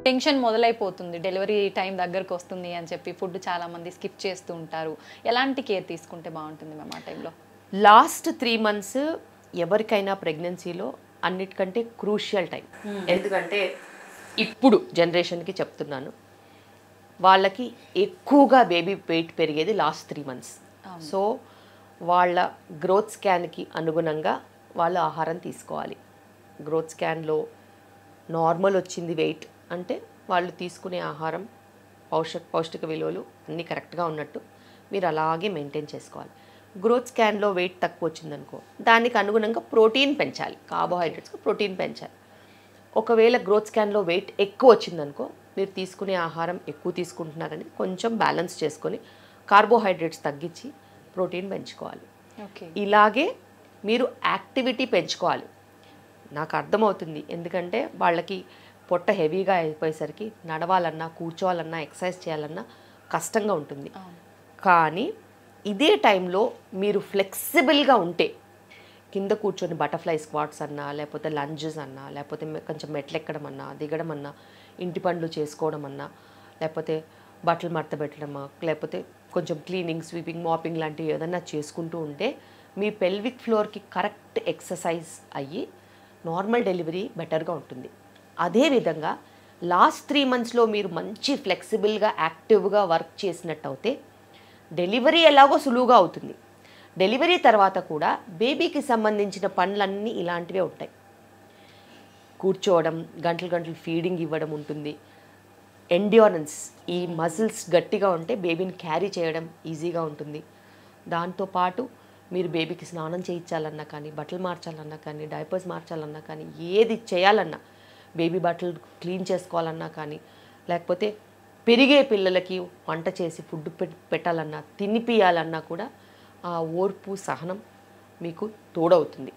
Tension మొదలైపోతుంది, delivery time దగ్గరకు వస్తుంది అని చెప్పి ఫుడ్ చాలా మంది స్కిప్ చేస్తూ ఉంటారు. ఎలాంటి కేర్ తీసుకుంటే బాగుంటుంది మ్యామ్ ఆ టైంలో? లాస్ట్ 3 months ఎవరికైనా ప్రెగ్నెన్సీలో అన్నిటికంటే క్రూషియల్ టైం. ఎందుకంటే ఇప్పుడు జనరేషన్కి చెప్తున్నాను, వాళ్ళకి ఎక్కువగా బేబీ వెయిట్ పెరిగేది లాస్ట్ 3 months. సో వాళ్ళ గ్రోత్ స్కాన్కి అనుగుణంగా వాళ్ళు ఆహారం తీసుకోవాలి. గ్రోత్ స్కాన్లో నార్మల్ వచ్చింది వెయిట్ అంటే వాళ్ళు తీసుకునే ఆహారం పౌష్టిక విలువలు అన్నీ కరెక్ట్గా ఉన్నట్టు మీరు అలాగే మెయింటైన్ చేసుకోవాలి. గ్రోత్ స్కాన్లో వెయిట్ తక్కువ వచ్చిందనుకో, దానికి అనుగుణంగా ప్రోటీన్ పెంచాలి, కార్బోహైడ్రేట్స్కి ప్రోటీన్ పెంచాలి. ఒకవేళ గ్రోత్ స్కాన్లో వెయిట్ ఎక్కువ వచ్చిందనుకో, మీరు తీసుకునే ఆహారం ఎక్కువ తీసుకుంటున్నారని కొంచెం బ్యాలెన్స్ చేసుకొని కార్బోహైడ్రేట్స్ తగ్గించి ప్రోటీన్ పెంచుకోవాలి. ఇలాగే మీరు యాక్టివిటీ పెంచుకోవాలి. నాకు అర్థమవుతుంది, ఎందుకంటే వాళ్ళకి పొట్ట హెవీగా అయిపోయేసరికి నడవాలన్నా, కూర్చోవాలన్నా, ఎక్సర్సైజ్ చేయాలన్నా కష్టంగా ఉంటుంది. కానీ ఇదే టైంలో మీరు ఫ్లెక్సిబుల్గా ఉంటే, కింద కూర్చొని బటర్ఫ్లై స్క్వాట్స్ అన్నా, లేకపోతే లంజెస్ అన్నా, లేకపోతే కొంచెం మెట్లు ఎక్కడం అన్నా, దిగడం అన్నా, ఇంటి పనులు చేసుకోవడం అన్నా, లేకపోతే బట్టలు మడత పెట్టడమా, లేకపోతే కొంచెం క్లీనింగ్, స్వీపింగ్, మాపింగ్ లాంటివి ఏదన్నా చేసుకుంటూ ఉంటే మీ పెల్విక్ ఫ్లోర్కి కరెక్ట్ ఎక్సర్సైజ్ అయ్యి నార్మల్ డెలివరీ బెటర్గా ఉంటుంది. అదేవిధంగా లాస్ట్ 3 monthsలో మీరు మంచి ఫ్లెక్సిబుల్గా, యాక్టివ్గా వర్క్ చేసినట్టు అయితే డెలివరీ ఎలాగో సులువుగా అవుతుంది. డెలివరీ తర్వాత కూడా బేబీకి సంబంధించిన పనులన్నీ ఇలాంటివే ఉంటాయి. కూర్చోవడం, గంటలు గంటలు ఫీడింగ్ ఇవ్వడం ఉంటుంది. ఎండ్యూరెన్స్, ఈ మజిల్స్ గట్టిగా ఉంటే బేబీని క్యారీ చేయడం ఈజీగా ఉంటుంది. దాంతోపాటు మీరు బేబీకి స్నానం చేయించాలన్నా కానీ, బట్టలు మార్చాలన్నా కానీ, డైపర్స్ మార్చాలన్నా కానీ, ఏది చేయాలన్నా, బేబీ బట్టలు క్లీన్ చేసుకోవాలన్నా కానీ, లేకపోతే పెరిగే పిల్లలకి వంట చేసి ఫుడ్ పెట్టాలన్నా, తినిపియాలన్నా కూడా ఆ ఓర్పు, సహనం మీకు తోడవుతుంది.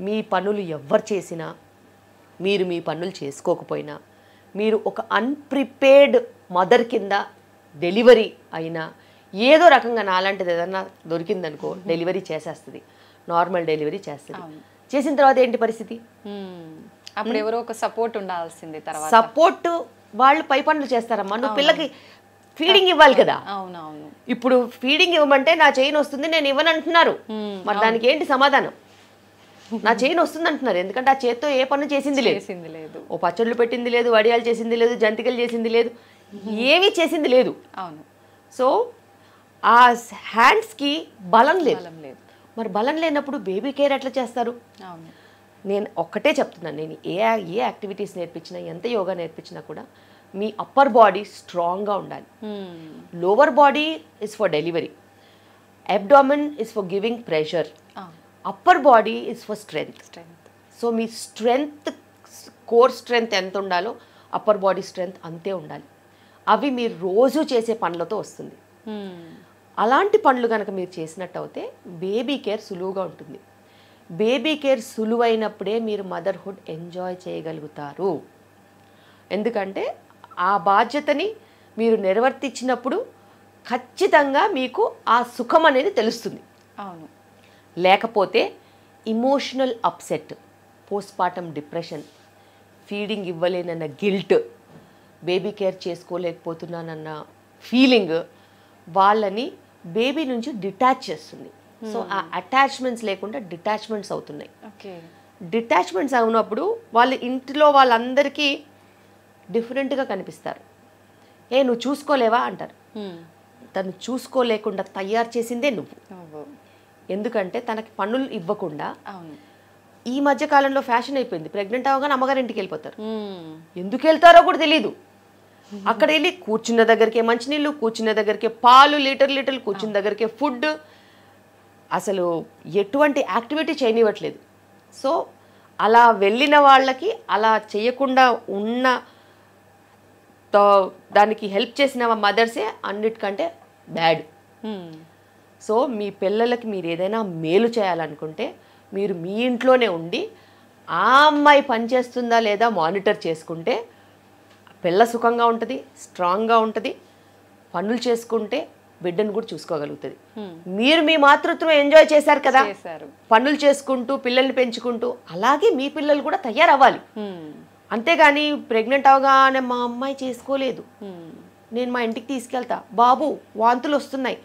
మీ పనులు ఎవ్వరు చేసినా, మీరు మీ పనులు చేసుకోకపోయినా, మీరు ఒక అన్ప్రిపేర్డ్ మదర్ కింద డెలివరీ అయినా, ఏదో రకంగా నాలాంటిది ఏదన్నా దొరికిందనుకో డెలివరీ చేసేస్తుంది, నార్మల్ డెలివరీ చేస్తుంది. చేసిన తర్వాత ఏంటి పరిస్థితి? అప్పుడు ఎవరో ఒక సపోర్ట్ ఉండాల్సింది. తర్వాత సపోర్ట్ వాళ్ళు పై పనులు చేస్తారమ్మా, నువ్వు పిల్లకి ఫీడింగ్ ఇవ్వాలి కదా. అవునవును. ఇప్పుడు ఫీడింగ్ ఇవ్వమంటే నా చైన్ వస్తుంది, నేను ఇవ్వనంటున్నారు. మరి దానికి ఏంటి సమాధానం? నా చైన్ వస్తుంది అంటున్నారు, ఎందుకంటే ఆ చేత్తో ఏ పనులు చేసింది లేదు. ఓ పచ్చళ్ళు పెట్టింది లేదు, వడియాలు చేసింది లేదు, జంతికలు చేసింది లేదు, ఏమీ చేసింది లేదు. అవును. సో ఆ హ్యాండ్స్కి బలం లేదు. మరి బలం లేనప్పుడు బేబీ కేర్ ఎట్లా చేస్తారు? నేను ఒక్కటే చెప్తున్నాను, నేను ఏ యాక్టివిటీస్ నేర్పించినా, ఎంత యోగా నేర్పించినా కూడా మీ అప్పర్ బాడీ స్ట్రాంగ్గా ఉండాలి. Lower body is for delivery, abdomen is for giving pressure, upper body is for strength. So me strength, core strength ఎంత ఉండాలో అప్పర్ బాడీ స్ట్రెంగ్త్ అంతే ఉండాలి. అవి మీరు రోజు చేసే పనులతో వస్తుంది. అలాంటి పనులు కనుక మీరు చేసినట్టు అయితే బేబీ కేర్ సులువుగా ఉంటుంది. బేబీ కేర్ సులువైనప్పుడే మీరు మదర్హుడ్ ఎంజాయ్ చేయగలుగుతారు. ఎందుకంటే ఆ బాధ్యతని మీరు నిర్వర్తించినప్పుడు ఖచ్చితంగా మీకు ఆ సుఖం అనేది తెలుస్తుంది. అవును. లేకపోతే emotional upset, postpartum depression, feeding ఇవ్వలేనన్న గిల్ట్, బేబీ కేర్ చేసుకోలేకపోతున్నానన్న ఫీలింగ్ వాళ్ళని బేబీ నుంచి డిటాచ్ చేస్తుంది. సో ఆ అటాచ్మెంట్స్ లేకుండా డిటాచ్మెంట్స్ అవుతున్నాయి. డిటాచ్మెంట్స్ అవునప్పుడు వాళ్ళ ఇంటిలో వాళ్ళందరికీ డిఫరెంట్గా కనిపిస్తారు. నువ్వు చూసుకోలేవా అంటారు. తను చూసుకోలేకుండా తయారు చేసిందే నువ్వు. ఎందుకంటే తనకి పనులు ఇవ్వకుండా, ఈ మధ్య కాలంలో ఫ్యాషన్ అయిపోయింది, ప్రెగ్నెంట్ అవగానే అమ్మగారింటికి వెళ్ళిపోతారు. ఎందుకు వెళ్తారో కూడా తెలీదు. అక్కడ వెళ్ళి కూర్చున్న దగ్గరికే మంచినీళ్ళు, కూర్చున్న దగ్గరికే పాలు, లీటర్లు, కూర్చున్న దగ్గరికే ఫుడ్, అసలు ఎటువంటి యాక్టివిటీ చేయనివ్వట్లేదు. సో అలా వెళ్ళిన వాళ్ళకి అలా చేయకుండా ఉన్న దానికి హెల్ప్ చేసిన మదర్సే అన్నిటికంటే బ్యాడ్. సో మీ పిల్లలకి మీరు ఏదైనా మేలు చేయాలనుకుంటే మీరు మీ ఇంట్లోనే ఉండి ఆ అమ్మాయి పనిచేస్తుందా లేదా మానిటర్ చేసుకుంటే పిల్ల సుఖంగా ఉంటుంది, స్ట్రాంగ్గా ఉంటుంది, పనులు చేసుకుంటే బిడ్డను కూడా చూసుకోగలుగుతుంది. మీరు మీ మాతృత్వం ఎంజాయ్ చేశారు కదా, పనులు చేసుకుంటూ పిల్లల్ని పెంచుకుంటూ, అలాగే మీ పిల్లలు కూడా తయారవ్వాలి. అంతేగాని ప్రెగ్నెంట్ అవగానే మా అమ్మాయి చేసుకోలేదు, నేను మా ఇంటికి తీసుకెళ్తా, బాబు వాంతులు వస్తున్నాయి,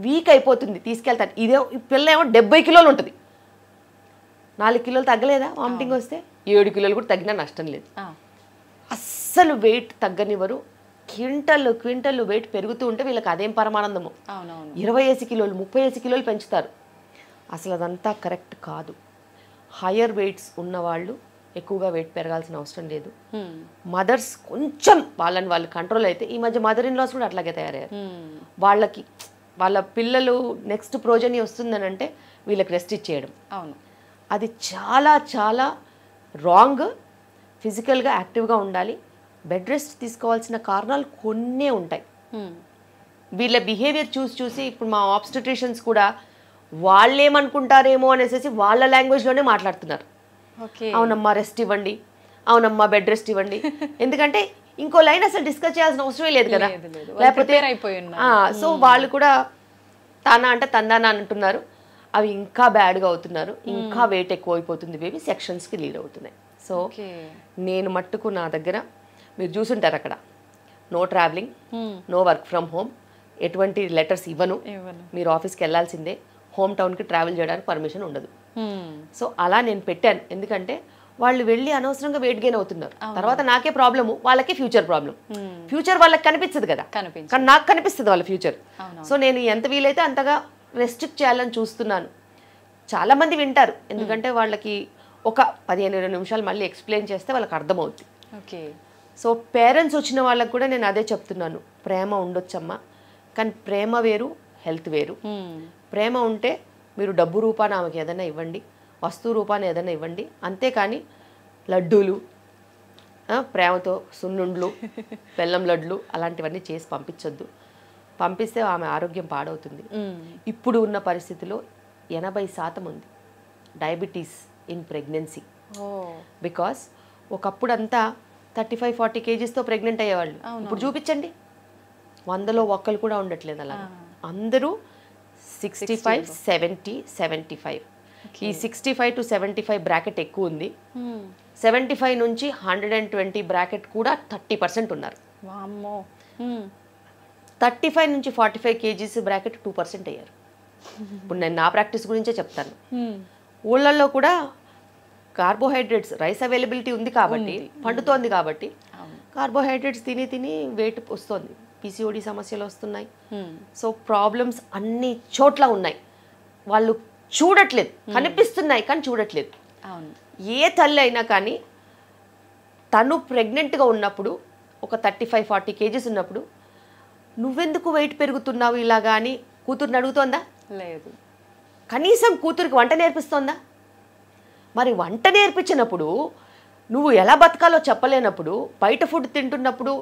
వీక్ అయిపోతుంది తీసుకెళ్తాను. ఇదే ఈ పిల్ల ఏమో 70 కిలోలు ఉంటుంది, 4 కిలోలు తగ్గలేదా వామిటింగ్ వస్తే? 7 కిలోలు కూడా తగ్గినా నష్టం లేదు. అస్సలు వెయిట్ తగ్గనివ్వరు, క్వింటల్ వెయిట్ పెరుగుతూ ఉంటే వీళ్ళకి అదేం పరమానందము. 20 కిలోలు 30 కిలోలు పెంచుతారు. అసలు అదంతా కరెక్ట్ కాదు. హయ్యర్ వెయిట్స్ ఉన్నవాళ్ళు ఎక్కువగా వెయిట్ పెరగాల్సిన అవసరం లేదు. మదర్స్ కొంచెం వాళ్ళని వాళ్ళు కంట్రోల్ అయితే, ఈ మధ్య మదర్ ఇన్ లాస్ కూడా అట్లాగే తయారయ్యారు. వాళ్ళకి వాళ్ళ పిల్లలు నెక్స్ట్ ప్రోజని వస్తుందని అంటే వీళ్ళకి రెస్ట్ ఇచ్చేయడం, అది చాలా చాలా రాంగ్. ఫిజికల్గా యాక్టివ్గా ఉండాలి. బెడ్ రెస్ట్ తీసుకోవాల్సిన కారణాలు కొన్నే ఉంటాయి. వీళ్ళ బిహేవియర్ చూసి ఇప్పుడు మా ఆబ్స్టెట్రిషియన్స్ కూడా వాళ్ళేమనుకుంటారేమో అనేసి వాళ్ళ లాంగ్వేజ్లోనే మాట్లాడుతున్నారు. అవునమ్మా రెస్ట్ ఇవ్వండి, అవునమ్మా బెడ్ రెస్ట్ ఇవ్వండి. ఎందుకంటే ఇంకో లైన్ అసలు డిస్కస్ చేయాల్సిన అవసరమే లేదు కదా, లేకపోతే సో వాళ్ళు కూడా తానా అంటే తందానా అంటున్నారు. అవి ఇంకా బ్యాడ్గా అవుతున్నారు, ఇంకా వెయిట్ ఎక్కువ అయిపోతుంది బేబీ, సెక్షన్స్కి లీడ్ అవుతున్నాయి. సో నేను మట్టుకు నా దగ్గర మీరు చూసుంటారు అక్కడ no travelling, no work from home, ఎటువంటి లెటర్స్ ఇవ్వను, మీరు ఆఫీస్కి వెళ్ళాల్సిందే, హోమ్ టౌన్కి ట్రావెల్ చేయడానికి పర్మిషన్ ఉండదు. సో అలా నేను పెట్టాను. ఎందుకంటే వాళ్ళు వెళ్ళి అనవసరంగా వెయిట్ గెయిన్ అవుతున్నారు. తర్వాత నాకే ప్రాబ్లము, వాళ్ళకి ఫ్యూచర్ ప్రాబ్లం. ఫ్యూచర్ వాళ్ళకి కనిపించదు కదా, కానీ నాకు కనిపిస్తుంది వాళ్ళ ఫ్యూచర్. సో నేను ఎంత వీలైతే అంతగా రెస్ట్రిక్ట్ చేయాలని చూస్తున్నాను. చాలామంది వింటారు, ఎందుకంటే వాళ్ళకి ఒక 15-20 నిమిషాలు మళ్ళీ ఎక్స్ప్లెయిన్ చేస్తే వాళ్ళకి అర్థమవుతుంది. సో పేరెంట్స్ వచ్చిన వాళ్ళకి కూడా నేను అదే చెప్తున్నాను, ప్రేమ ఉండొచ్చమ్మా, కానీ ప్రేమ వేరు, హెల్త్ వేరు. ప్రేమ ఉంటే మీరు డబ్బు రూపాన ఆమెకి ఏదైనా ఇవ్వండి, వస్తువు రూపాన ఏదైనా ఇవ్వండి, అంతేకాని లడ్డూలు, ప్రేమతో సున్నుండ్లు, బెల్లం లడ్లు అలాంటివన్నీ చేసి పంపించొద్దు. పంపిస్తే ఆమె ఆరోగ్యం పాడవుతుంది. ఇప్పుడు ఉన్న పరిస్థితిలో 80% ఉంది డయాబెటీస్ ఇన్ ప్రెగ్నెన్సీ. బికాస్ ఒకప్పుడంతా 35-40 kgsతో ప్రెగ్నెంట్ అయ్యేవాళ్ళు. ఇప్పుడు చూపించండి, 100లో ఒక్కరు కూడా ఉండట్లేదు అలా. అందరూ 65, 70, 75. ఈ 65 to 75 బ్రాకెట్ ఎక్కువ ఉంది. 75 నుంచి 120 బ్రాకెట్ కూడా 30% ఉన్నారు. 35 నుంచి 45 kgs బ్రాకెట్ 2% అయ్యారు. ఇప్పుడు నేను నా ప్రాక్టీస్ గురించే చెప్తాను. ఊళ్ళల్లో కూడా కార్బోహైడ్రేట్స్, రైస్ అవైలబిలిటీ ఉంది కాబట్టి, పండుతోంది కాబట్టి కార్బోహైడ్రేట్స్ తిని వెయిట్ వస్తుంది. పిసిఓడి సమస్యలు వస్తున్నాయి. సో ప్రాబ్లమ్స్ అన్ని చోట్ల ఉన్నాయి. వాళ్ళు చూడట్లేదు, కనిపిస్తున్నాయి కానీ చూడట్లేదు. ఏ తల్లి అయినా కానీ తను ప్రెగ్నెంట్గా ఉన్నప్పుడు ఒక 35-40 kgs ఉన్నప్పుడు నువ్వెందుకు వెయిట్ పెరుగుతున్నావు ఇలాగా అని కూతుర్ని అడుగుతోందా? లేదు. కనీసం కూతురికి వంట నేర్పిస్తోందా? మరి వంట నేర్పించినప్పుడు నువ్వు ఎలా బతకాలో చెప్పలేనప్పుడు, బయట ఫుడ్ తింటున్నప్పుడు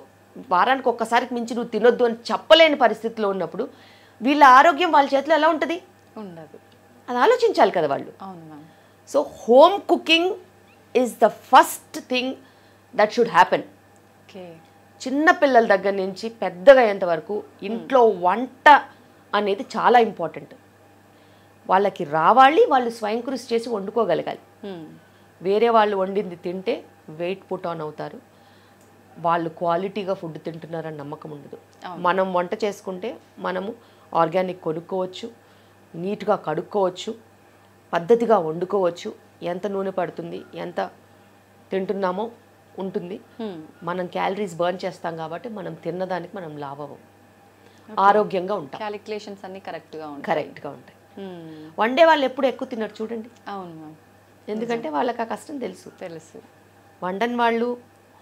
వారానికి ఒక్కసారికి మించి నువ్వు తినొద్దు అని చెప్పలేని పరిస్థితిలో ఉన్నప్పుడు వీళ్ళ ఆరోగ్యం వాళ్ళ చేతిలో ఎలా ఉంటుంది? ఉండదు. అది ఆలోచించాలి కదా వాళ్ళు. So home cooking is the first thing that should happen. చిన్న పిల్లల దగ్గర నుంచి పెద్దగా అయ్యేంత వరకు ఇంట్లో వంట అనేది చాలా ఇంపార్టెంట్. వాళ్ళకి రావాలి, వాళ్ళు స్వయం కృషి చేసి వండుకోగలగాలి. వేరే వాళ్ళు వండింది తింటే వెయిట్ పుట్ ఆన్ అవుతారు, వాళ్ళు క్వాలిటీగా ఫుడ్ తింటున్నారని నమ్మకం ఉండదు. మనం వంట చేసుకుంటే మనము ఆర్గానిక్ కొనుక్కోవచ్చు, నీట్గా కడుక్కోవచ్చు, పద్ధతిగా వండుకోవచ్చు. ఎంత నూనె పడుతుంది, ఎంత తింటున్నామో ఉంటుంది. మనం క్యాలరీస్ బర్న్ చేస్తాం కాబట్టి మనం తిన్నదానికి మనం లాభం, ఆరోగ్యంగా ఉంటాం. క్యాలిక్యులేషన్స్ అన్ని కరెక్ట్గా ఉంటాయి. వండే వాళ్ళు ఎప్పుడు ఎక్కువ తిన్నారు చూడండి. అవును. ఎందుకంటే వాళ్ళకి ఆ కష్టం తెలుసు. వండని వాళ్ళు,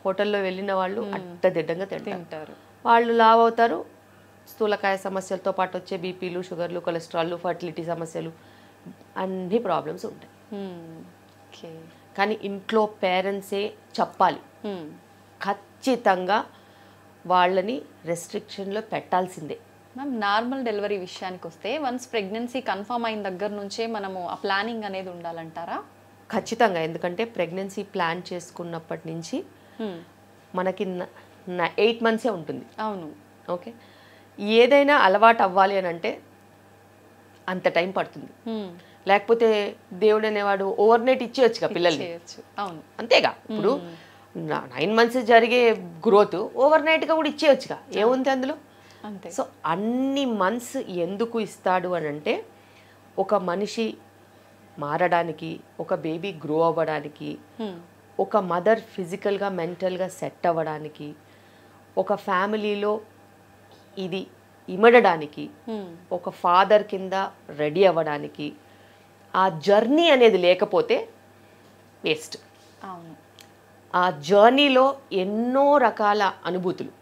హోటల్లో వెళ్ళిన వాళ్ళు అడ్డదిడ్డంగా తింటారు. వాళ్ళు లావ్ అవుతారు. స్థూలకాయ సమస్యలతో పాటు వచ్చే బీపీలు, షుగర్లు, కొలెస్ట్రాల్, ఫర్టిలిటీ సమస్యలు, అన్ని ప్రాబ్లమ్స్ ఉంటాయి. కానీ ఇంట్లో పేరెంట్సే చెప్పాలి, ఖచ్చితంగా వాళ్ళని రెస్ట్రిక్షన్లో పెట్టాల్సిందే. మ్యామ్, నార్మల్ డెలివరీ విషయానికి వస్తే వన్స్ ప్రెగ్నెన్సీ కన్ఫర్మ్ అయిన దగ్గర నుంచే మనము ఆ ప్లానింగ్ అనేది ఉండాలంటారా? ఖచ్చితంగా. ఎందుకంటే ప్రెగ్నెన్సీ ప్లాన్ చేసుకున్నప్పటి నుంచి మనకి 8 months ఉంటుంది. అవును. ఓకే, ఏదైనా అలవాటు అవ్వాలి అని అంటే అంత టైం పడుతుంది. లేకపోతే దేవుడు అనేవాడు ఓవర్ నైట్ ఇచ్చేయచ్చుగా పిల్లల్ని. అవును, అంతేగా. ఇప్పుడు 9 months జరిగే గ్రోత్ ఓవర్ నైట్గా కూడా ఇచ్చేయచ్చుగా, ఏముంది అందులో. అంతే. సో అన్ని మంత్స్ ఎందుకు ఇస్తాడు అని అంటే ఒక మనిషి మారడానికి, ఒక బేబీ గ్రో అవ్వడానికి, ఒక మదర్ ఫిజికల్గా మెంటల్గా సెట్ అవ్వడానికి, ఒక ఫ్యామిలీలో ఇది ఇమడడానికి, ఒక ఫాదర్ కింద రెడీ అవ్వడానికి, ఆ జర్నీ అనేది లేకపోతే వేస్ట్. అవును. ఆ జర్నీలో ఎన్నో రకాల అనుభూతులు,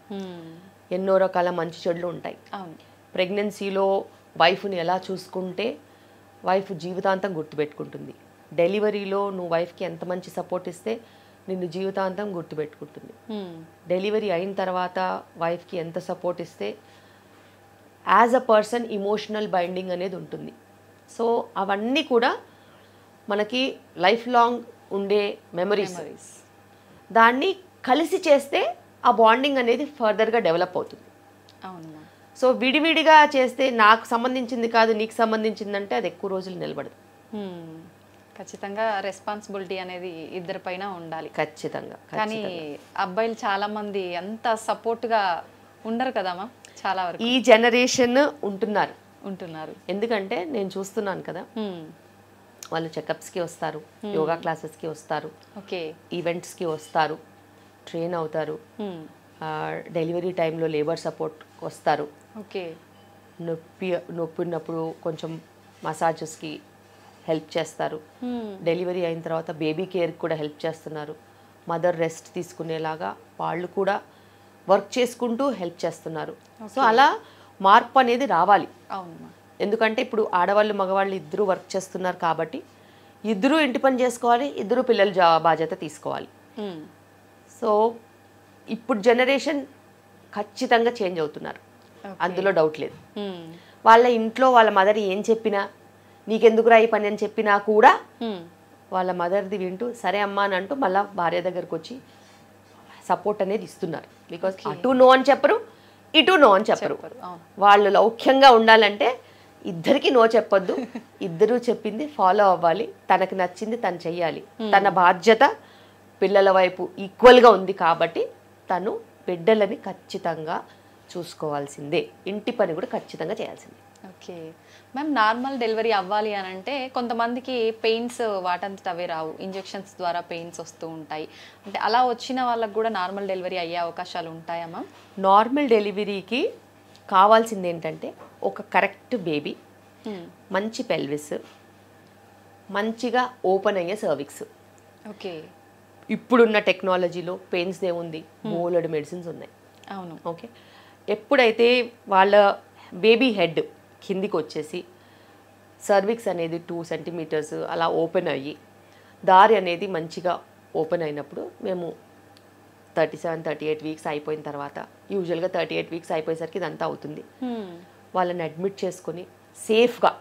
ఎన్నో రకాల మంచి చెడులు ఉంటాయి. అవును. ప్రెగ్నెన్సీలో వైఫ్ని ఎలా చూసుకుంటే వైఫ్ జీవితాంతం గుర్తుపెట్టుకుంటుంది. డెలివరీలో నువ్వు వైఫ్కి ఎంత మంచి సపోర్ట్ ఇస్తే నిన్ను జీవితాంతం గుర్తుపెట్టుకుంటుంది. డెలివరీ అయిన తర్వాత వైఫ్కి ఎంత సపోర్ట్ ఇస్తే as a person emotional binding అనేది ఉంటుంది. సో అవన్నీ కూడా మనకి లైఫ్ లాంగ్ ఉండే మెమరీస్. దాన్ని కలిసి చేస్తే ఆ బాండింగ్ అనేది ఫర్దర్గా డెవలప్ అవుతుంది. అవును. సో విడివిడిగా చేస్తే నాకు సంబంధించింది కాదు నీకు సంబంధించిందంటే అది ఎక్కువ రోజులు నిలబడదు. ఖచ్చితంగా రెస్పాన్సిబిలిటీ అనేది ఇద్దరిపైన ఉండాలి. ఖచ్చితంగా. కానీ అబ్బాయిలు చాలా మంది అంత సపోర్ట్గా ఉండరు కదమ్మా. చాలా వరకు ఈ జనరేషన్ ఉంటున్నారు. ఎందుకంటే నేను చూస్తున్నాను కదా, వాళ్ళు చెకప్స్కి వస్తారు, యోగా క్లాసెస్కి వస్తారు, ఈవెంట్స్కి వస్తారు, ట్రైన్ అవుతారు, డెలివరీ టైంలో లేబర్ సపోర్ట్ వస్తారు, నొప్పి ఉన్నప్పుడు కొంచెం మసాజెస్కి హెల్ప్ చేస్తారు, డెలివరీ అయిన తర్వాత బేబీ కేర్కి కూడా హెల్ప్ చేస్తున్నారు, మదర్ రెస్ట్ తీసుకునేలాగా వాళ్ళు కూడా వర్క్ చేసుకుంటూ హెల్ప్ చేస్తున్నారు. సో అలా మార్పు అనేది రావాలి. ఎందుకంటే ఇప్పుడు ఆడవాళ్ళు మగవాళ్ళు ఇద్దరు వర్క్ చేస్తున్నారు కాబట్టి ఇద్దరు ఇంటి పని చేసుకోవాలి, ఇద్దరు పిల్లల బాధ్యత తీసుకోవాలి. సో ఇప్పుడు జనరేషన్ ఖచ్చితంగా చేంజ్ అవుతున్నారు, అందులో డౌట్ లేదు. వాళ్ళ ఇంట్లో వాళ్ళ మదర్ ఏం చెప్పినా నీకెందుకురా ఈ పని అని చెప్పినా కూడా వాళ్ళ మదర్ది వింటూ సరే అమ్మా అని అంటూ మళ్ళీ భార్య దగ్గరకు వచ్చి సపోర్ట్ అనేది ఇస్తున్నారు. బికాస్ అటు నో అని చెప్పరు, ఇటు నో అని చెప్పరు. వాళ్ళు లౌక్యంగా ఉండాలంటే ఇద్దరికి నో చెప్పొద్దు, ఇద్దరు చెప్పింది ఫాలో అవ్వాలి, తనకు నచ్చింది తను చెయ్యాలి. తన బాధ్యత పిల్లల వైపు ఈక్వల్గా ఉంది కాబట్టి తను బిడ్డలని ఖచ్చితంగా చూసుకోవాల్సిందే, ఇంటి పని కూడా ఖచ్చితంగా చేయాల్సిందే. ఓకే మ్యామ్, నార్మల్ డెలివరీ అవ్వాలి అని అంటే కొంతమందికి పెయిన్స్ వాటంతట అవే రావు, ఇంజెక్షన్స్ ద్వారా పెయిన్స్ వస్తూ ఉంటాయి. అంటే అలా వచ్చిన వాళ్ళకి కూడా నార్మల్ డెలివరీ అయ్యే అవకాశాలు ఉంటాయా మ్యామ్? నార్మల్ డెలివరీకి కావాల్సింది ఏంటంటే ఒక కరెక్ట్ బేబీ, మంచి పెల్విస్, మంచిగా ఓపెన్ అయ్యే సర్విక్స్. ఓకే. ఇప్పుడున్న టెక్నాలజీలో పెయిన్స్ ఏముంది, బోలెడు మెడిసిన్స్ ఉన్నాయి. అవును. ఓకే. ఎప్పుడైతే వాళ్ళ బేబీ హెడ్ కిందికి వచ్చేసి సర్విక్స్ అనేది 2 centimeters అలా ఓపెన్ అయ్యి దారి అనేది మంచిగా ఓపెన్ అయినప్పుడు మేము 37-38 weeks అయిపోయిన తర్వాత, యూజువల్గా 38 weeks అయిపోయేసరికి ఇదంతా అవుతుంది. వాళ్ళని అడ్మిట్ చేసుకొని సేఫ్గా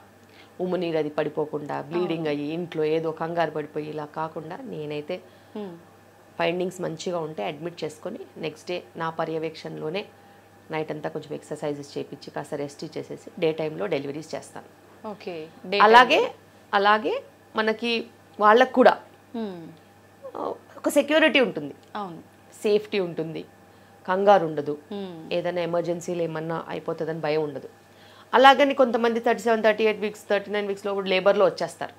ఉమ్మునీరు అది పడిపోకుండా బ్లీడింగ్ అయ్యి ఇంట్లో ఏదో కంగారు పడిపోయి ఇలా కాకుండా నేనైతే ఫైండింగ్స్ మంచిగా ఉంటే అడ్మిట్ చేసుకొని నెక్స్ట్ డే నా పర్యవేక్షణలోనే నైట్ అంతా కొంచెం ఎక్సర్సైజెస్ చేయించి కాస్త రెస్ట్ ఇచ్చేసేసి డే టైంలో డెలివరీస్ చేస్తాను. ఓకే. అలాగే మనకి వాళ్ళకు కూడా ఒక సెక్యూరిటీ ఉంటుంది, సేఫ్టీ ఉంటుంది, కంగారు ఉండదు, ఏదైనా ఎమర్జెన్సీలు ఏమన్నా అయిపోతుందని భయం ఉండదు. అలాగని కొంతమంది 37-38 weeks 39 weeksలో కూడా లేబర్లో వచ్చేస్తారు.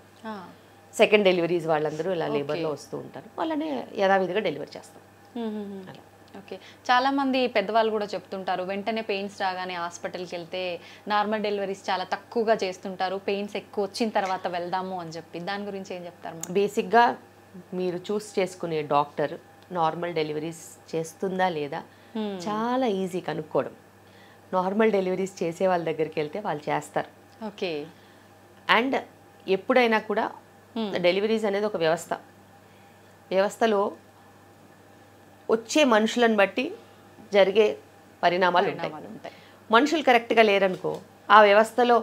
సెకండ్ డెలివరీస్ వాళ్ళందరూ ఇలా లేబర్లో వస్తూ ఉంటారు, వాళ్ళని యథావిధిగా డెలివరీ చేస్తాం. అలా. ఓకే. చాలామంది పెద్దవాళ్ళు కూడా చెప్తుంటారు వెంటనే పెయిన్స్ రాగానే హాస్పిటల్కి వెళ్తే నార్మల్ డెలివరీస్ చాలా తక్కువగా చేస్తుంటారు, పెయిన్స్ ఎక్కువ వచ్చిన తర్వాత వెళ్దాము అని చెప్పి. దాని గురించి ఏం చెప్తారు? బేసిక్గా మీరు చూస్ చేసుకునే డాక్టర్ నార్మల్ డెలివరీస్ చేస్తుందా లేదా చాలా ఈజీ కనుక్కోవడం. నార్మల్ డెలివరీస్ చేసే వాళ్ళ దగ్గరికి వెళ్తే వాళ్ళు చేస్తారు. ఓకే. అండ్ ఎప్పుడైనా కూడా డెలివరీస్ అనేది ఒక వ్యవస్థలో వచ్చే మనుషులను బట్టి జరిగే పరిణామాలు ఉంటాయి. మనుషులు కరెక్ట్గా లేరనుకో ఆ వ్యవస్థలో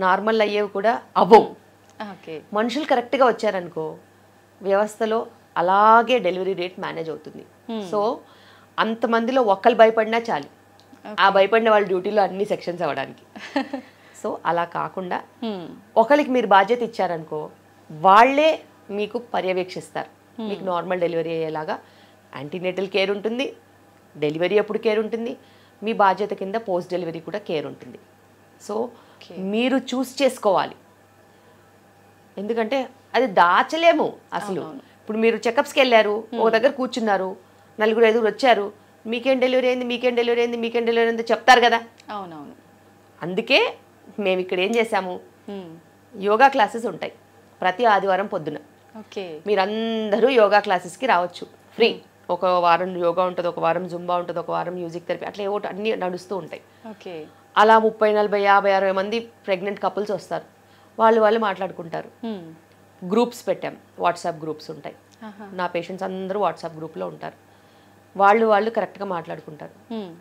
నార్మల్ అయ్యేవి కూడా అవ్వవు. మనుషులు కరెక్ట్గా వచ్చారనుకో వ్యవస్థలో అలాగే డెలివరీ రేట్ మేనేజ్ అవుతుంది. సో అంతమందిలో ఒక్కరు భయపడినా చాలు, ఆ భయపడిన వాళ్ళ డ్యూటీలో అన్ని సెక్షన్స్ అవ్వడానికి. సో అలా కాకుండా ఒకరికి మీరు బాధ్యత ఇచ్చారనుకో వాళ్ళే మీకు పర్యవేక్షిస్తారు, మీకు నార్మల్ డెలివరీ అయ్యేలాగా యాంటీనేటల్ కేర్ ఉంటుంది, డెలివరీ అప్పుడు కేర్ ఉంటుంది, మీ బాధ్యత కింద పోస్ట్ డెలివరీ కూడా కేర్ ఉంటుంది. సో మీరు చూస్ చేసుకోవాలి, ఎందుకంటే అది దాచలేము అసలు. ఇప్పుడు మీరు చెకప్స్కి వెళ్ళారు, ఒక దగ్గర కూర్చున్నారు, 4-5 వచ్చారు, మీకేం డెలివరీ అయింది, మీకేం డెలివరీ అయింది, మీకేం డెలివరీ అయింది చెప్తారు కదా. అవునవును. అందుకే మేము ఇక్కడ ఏం చేసాము, యోగా క్లాసెస్ ఉంటాయి ప్రతి ఆదివారం పొద్దున. మీరందరూ యోగా క్లాసెస్కి రావచ్చు ఫ్రీ. ఒక వారం యోగా ఉంటుంది, ఒక వారం జుంబా ఉంటుంది, ఒక వారం మ్యూజిక్ థెరపీ, అట్లా ఏవో అన్నీ నడుస్తూ ఉంటాయి. అలా 30, 40, 50, 60 మంది ప్రెగ్నెంట్ కపుల్స్ వస్తారు, వాళ్ళు మాట్లాడుకుంటారు. గ్రూప్స్ పెట్టాం, వాట్సాప్ గ్రూప్స్ ఉంటాయి, నా పేషెంట్స్ అందరూ వాట్సాప్ గ్రూప్లో ఉంటారు. వాళ్ళు కరెక్ట్గా మాట్లాడుకుంటారు.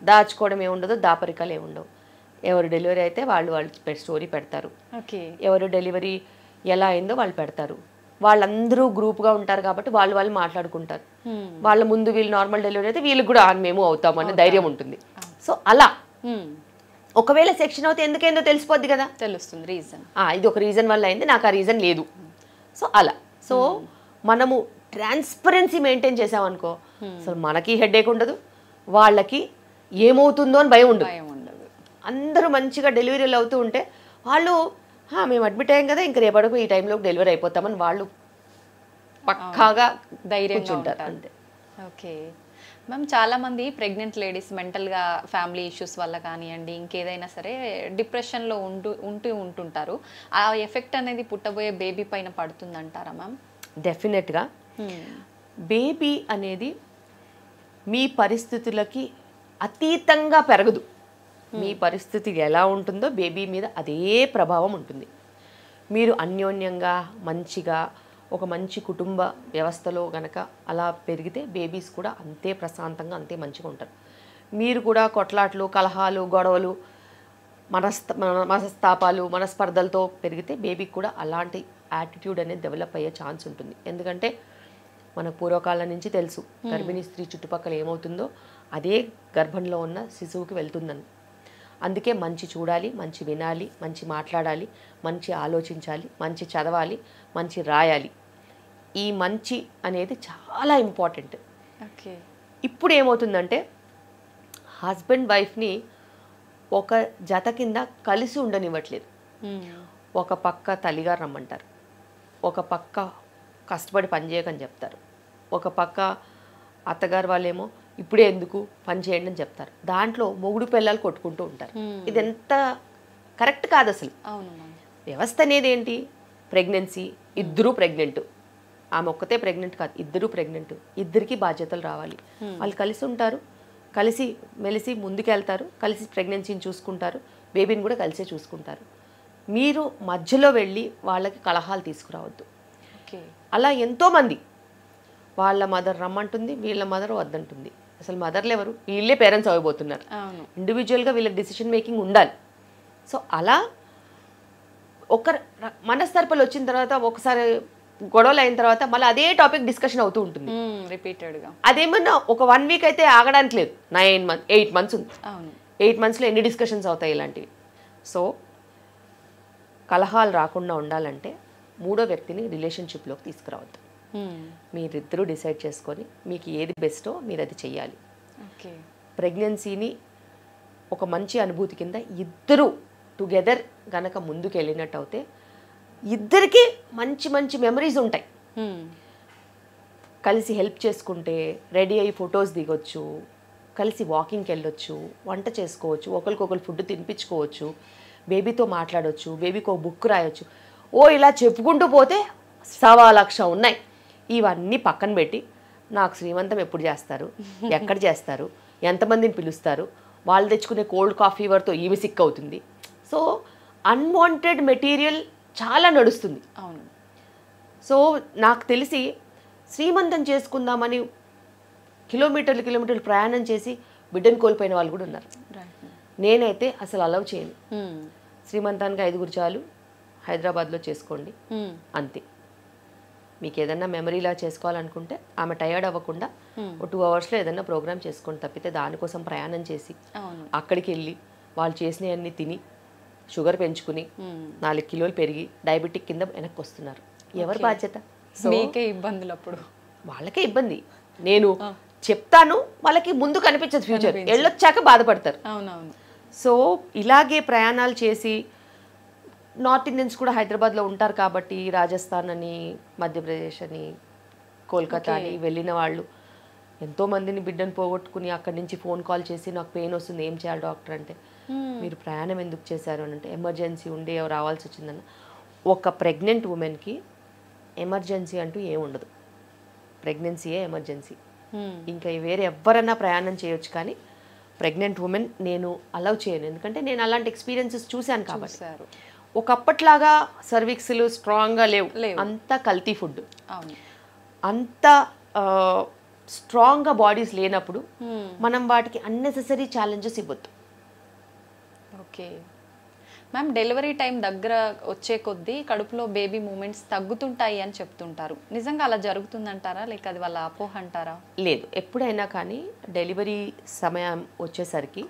దాచుకోవడం ఏముండదు, దాపరికాలు ఏముండవు. ఎవరు డెలివరీ అయితే వాళ్ళు స్టోరీ పెడతారు, ఎవరు డెలివరీ ఎలా అయిందో వాళ్ళు పెడతారు. వాళ్ళందరూ గ్రూప్గా ఉంటారు కాబట్టి వాళ్ళు మాట్లాడుకుంటారు. వాళ్ళ ముందు వీళ్ళు నార్మల్ డెలివరీ అయితే వీళ్ళకి కూడా మేము అవుతామని ధైర్యం ఉంటుంది. సో అలా ఒకవేళ సెక్షన్ అవుతే ఎందుకేందో తెలిసిపోద్ది కదా, తెలుస్తుంది రీజన్. ఇది ఒక రీజన్ వల్ల అయింది, నాకు ఆ రీజన్ లేదు. సో అలా మనము ట్రాన్స్పరెన్సీ మెయింటైన్ చేసామనుకో, అసలు మనకి హెడేక్ ఉండదు, వాళ్ళకి ఏమవుతుందో అని భయం ఉండదు. అందరూ మంచిగా డెలివరీలు అవుతూ ఉంటే వాళ్ళు మేము అడ్మిట్ అయ్యాం కదా, ఇంక రేపటికి ఈ టైంలో డెలివరీ అయిపోతామని వాళ్ళు పక్కాగా ధైర్యంగా ఉంటారు అంతే. ఓకే మ్యామ్, చాలామంది ప్రెగ్నెంట్ లేడీస్ మెంటల్గా ఫ్యామిలీ ఇష్యూస్ వల్ల కానివ్వండి, ఇంకేదైనా సరే డిప్రెషన్లో ఉంటుంటారు. ఆ ఎఫెక్ట్ అనేది పుట్టబోయే బేబీ పైన పడుతుందంటారా మ్యామ్? డెఫినెట్గా. బేబీ అనేది మీ పరిస్థితులకి అతీతంగా పెరగదు. మీ పరిస్థితి ఎలా ఉంటుందో బేబీ మీద అదే ప్రభావం ఉంటుంది. మీరు అన్యోన్యంగా మంచిగా ఒక మంచి కుటుంబ వ్యవస్థలో గనక అలా పెరిగితే బేబీస్ కూడా అంతే ప్రశాంతంగా అంతే మంచిగా ఉంటారు. మీరు కూడా కొట్లాట్లు, కలహాలు, గొడవలు, మనస్తాపాలు, మనస్పర్ధలతో పెరిగితే బేబీకి కూడా అలాంటి యాటిట్యూడ్ అనేది డెవలప్ అయ్యే ఛాన్స్ ఉంటుంది. ఎందుకంటే మన పూర్వకాలం నుంచి తెలుసు, గర్భిణీ స్త్రీ చుట్టుపక్కల ఏమవుతుందో అదే గర్భంలో ఉన్న శిశువుకి వెళ్తుందని. అందుకే మంచి చూడాలి, మంచి వినాలి, మంచి మాట్లాడాలి, మంచి ఆలోచించాలి, మంచి చదవాలి, మంచి రాయాలి. ఈ మంచి అనేది చాలా ఇంపార్టెంట్. ఇప్పుడు ఏమవుతుందంటే హస్బెండ్ వైఫ్ని ఒక జత కింద కలిసి ఉండనివ్వట్లేదు. ఒక పక్క తల్లిగారు రమ్మంటారు, ఒక పక్క కష్టపడి పనిచేయకని చెప్తారు, ఒక పక్క అత్తగారు వాళ్ళేమో ఇప్పుడే ఎందుకు పని చేయండి అని చెప్తారు. దాంట్లో మొగుడు పిల్లలు కొట్టుకుంటూ ఉంటారు. ఇది ఎంత కరెక్ట్ కాదు అసలు. వ్యవస్థ అనేది ఏంటి, ప్రెగ్నెన్సీ, ఇద్దరూ ప్రెగ్నెంట్, ఆమె ఒక్కతే ప్రెగ్నెంట్ కాదు, ఇద్దరూ ప్రెగ్నెంట్, ఇద్దరికి బాధ్యతలు రావాలి. వాళ్ళు కలిసి ఉంటారు, కలిసి మెలిసి ముందుకెళ్తారు, కలిసి ప్రెగ్నెన్సీని చూసుకుంటారు, బేబీని కూడా కలిసే చూసుకుంటారు. మీరు మధ్యలో వెళ్ళి వాళ్ళకి కలహాలు తీసుకురావద్దు. అలా ఎంతోమంది వాళ్ళ మదర్ రమ్మంటుంది, వీళ్ళ మదర్ వద్దంటుంది. అసలు మదర్లు ఎవరు, వీళ్ళే పేరెంట్స్ అవ్వబోతున్నారు. ఇండివిజువల్గా వీళ్ళకి డిసిషన్ మేకింగ్ ఉండాలి. సో అలా ఒక మనస్తర్పలు వచ్చిన తర్వాత ఒకసారి గొడవలు అయిన తర్వాత మళ్ళీ అదే టాపిక్ డిస్కషన్ అవుతూ ఉంటుంది రిపీటెడ్గా. అదేమన్నా ఒక 1 వీక్ అయితే ఆగడానికి లేదు, 8 మంత్స్ ఉంది. 8 మంత్స్లో ఎన్ని డిస్కషన్స్ అవుతాయి ఇలాంటివి. సో కలహాలు రాకుండా ఉండాలంటే మూడో వ్యక్తిని రిలేషన్షిప్లోకి తీసుకురావద్దు. మీరిద్దరూ డిసైడ్ చేసుకొని మీకు ఏది బెస్టో మీరు అది చెయ్యాలి. ప్రెగ్నెన్సీని ఒక మంచి అనుభూతి కింద ఇద్దరు టుగెదర్ గనక ముందుకు వెళ్ళినట్టు అయితే ఇద్దరికి మంచి మంచి మెమరీస్ ఉంటాయి. కలిసి హెల్ప్ చేసుకుంటే రెడీ అయ్యి ఫొటోస్ దిగొచ్చు, కలిసి వాకింగ్కి వెళ్ళొచ్చు, వంట చేసుకోవచ్చు, ఒకరికొకరు ఫుడ్ తినిపించుకోవచ్చు, బేబీతో మాట్లాడవచ్చు, బేబీకి ఒక బుక్ రాయొచ్చు. ఇలా చెప్పుకుంటూ పోతే 1,00,000 ఉన్నాయి. ఇవన్నీ పక్కన పెట్టి నాకు శ్రీమంతం ఎప్పుడు చేస్తారు, ఎక్కడ చేస్తారు, ఎంతమందిని పిలుస్తారు, వాళ్ళు తెచ్చుకునే కోల్డ్ కాఫీ ఫీవర్తో ఈమె సిక్ అవుతుంది. సో అన్వాంటెడ్ మెటీరియల్ చాలా నడుస్తుంది. అవును. సో నాకు తెలిసి శ్రీమంతం చేసుకుందామని కిలోమీటర్లు ప్రయాణం చేసి బిడ్డను కోల్పోయిన వాళ్ళు కూడా ఉన్నారు. నేనైతే అసలు అలౌ చేయను. శ్రీమంతానికి 5 చాలు, హైదరాబాద్లో చేసుకోండి అంతే. మీకు ఏదన్నా మెమరీలా చేసుకోవాలనుకుంటే ఆమె టయర్డ్ అవ్వకుండా 2 అవర్స్లో ఏదన్నా ప్రోగ్రామ్ చేసుకోండి తప్పితే దానికోసం ప్రయాణం చేసి అక్కడికి వెళ్ళి వాళ్ళు చేసినవన్నీ తిని షుగర్ పెంచుకుని 4 కిలోలు పెరిగి డయాబెటిక్ కింద వెనక్కి వస్తున్నారు. ఎవరి బాధ్యత? మీకే ఇబ్బందులు. అప్పుడు వాళ్ళకే ఇబ్బంది. నేను చెప్తాను, వాళ్ళకి ముందు కనిపించదు ఫ్యూచర్, వెళ్ళొచ్చాక బాధపడతారు. అవునవును. సో ఇలాగే ప్రయాణాలు చేసి నార్త్ ఇండియన్స్ కూడా హైదరాబాద్లో ఉంటారు కాబట్టి రాజస్థాన్ అని, మధ్యప్రదేశ్ అని, కోల్కతా అని వెళ్ళిన వాళ్ళు ఎంతోమందిని బిడ్డను పోగొట్టుకుని అక్కడి నుంచి ఫోన్ కాల్ చేసి నాకు పెయిన్ వస్తుంది ఏం చేయాలి డాక్టర్ అంటే, మీరు ప్రయాణం ఎందుకు చేశారు అని అంటే ఎమర్జెన్సీ ఉండి రావాల్సి వచ్చిందన్న. ఒక ప్రెగ్నెంట్ ఉమెన్కి ఎమర్జెన్సీ అంటూ ఏముండదు, ప్రెగ్నెన్సీయే ఎమర్జెన్సీ. ఇంకా వేరే ఎవరన్నా ప్రయాణం చేయొచ్చు, కానీ ప్రెగ్నెంట్ ఉమెన్ నేను అలౌ చేయను, ఎందుకంటే నేను అలాంటి ఎక్స్పీరియన్సెస్ చూశాను కాబట్టి. ఒకప్పట్లాగా సర్విక్స్లు స్ట్రాంగ్గా లేవు, అంతా కల్తీ ఫుడ్, అంత స్ట్రాంగ్గా బాడీస్ లేనప్పుడు మనం వాటికి అన్నెసెసరీ ఛాలెంజెస్ ఇవ్వద్దు. ఓకే మ్యామ్, డెలివరీ టైం దగ్గర వచ్చే కొద్దీ కడుపులో బేబీ మూమెంట్స్ తగ్గుతుంటాయి అని చెప్తుంటారు. నిజంగా అలా జరుగుతుందంటారా, లేక అది వాళ్ళ అపోహ అంటారా? లేదు, ఎప్పుడైనా కానీ డెలివరీ సమయం వచ్చేసరికి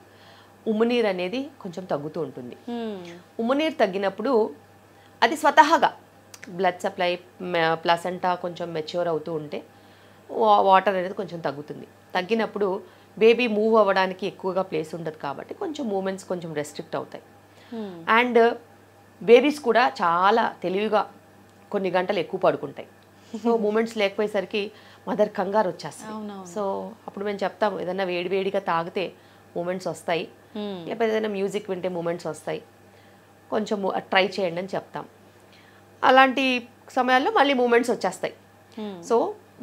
ఉమ్మునీరు అనేది కొంచెం తగ్గుతూ ఉంటుంది. ఉమ్మునీరు తగ్గినప్పుడు అది స్వతహాగా బ్లడ్ సప్లై ప్లసెంటా కొంచెం మెచ్యూర్ అవుతూ ఉంటే వాటర్ అనేది కొంచెం తగ్గుతుంది. తగ్గినప్పుడు బేబీ మూవ్ అవ్వడానికి ఎక్కువగా ప్లేస్ ఉండదు కాబట్టి కొంచెం మూమెంట్స్ కొంచెం రెస్ట్రిక్ట్ అవుతాయి. అండ్ బేబీస్ కూడా చాలా తెలివిగా కొన్ని గంటలు ఎక్కువ పడుకుంటాయి. సో మూమెంట్స్ లేకపోయేసరికి మదర్ కంగారు వచ్చేస్తాయి. సో అప్పుడు మేము చెప్తాము, ఏదైనా వేడివేడిగా తాగితే మూమెంట్స్ వస్తాయి, లేకపోతే ఏదైనా మ్యూజిక్ వింటే మూమెంట్స్ వస్తాయి, కొంచెం ట్రై చేయండి అని చెప్తాం. అలాంటి సమయాల్లో మళ్ళీ మూమెంట్స్ వచ్చేస్తాయి. సో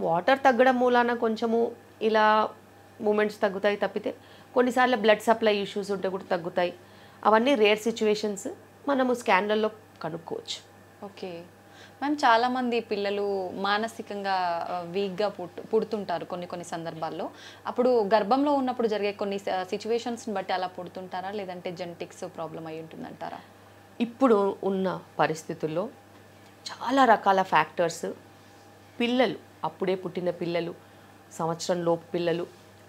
వాటర్ తగ్గడం మూలాన కొంచెము ఇలా మూమెంట్స్ తగ్గుతాయి తప్పితే, కొన్నిసార్లు బ్లడ్ సప్లై ఇష్యూస్ ఉంటే కూడా తగ్గుతాయి. అవన్నీ రేర్ సిచ్యువేషన్స్, మనము స్కాన్లలో కనుక్కోవచ్చు. ఓకే మ్యామ్, చాలామంది పిల్లలు మానసికంగా వీక్గా పుడుతుంటారు కొన్ని సందర్భాల్లో. అప్పుడు గర్భంలో ఉన్నప్పుడు జరిగే కొన్ని సిచ్యువేషన్స్ని బట్టి అలా పుడుతుంటారా, లేదంటే జెనెటిక్స్ ప్రాబ్లం అయి ఉంటుందంటారా? ఇప్పుడు ఉన్న పరిస్థితుల్లో చాలా రకాల ఫ్యాక్టర్స్ పిల్లలు, అప్పుడే పుట్టిన పిల్లలు, సంవత్సరం లోపు పిల్లలు,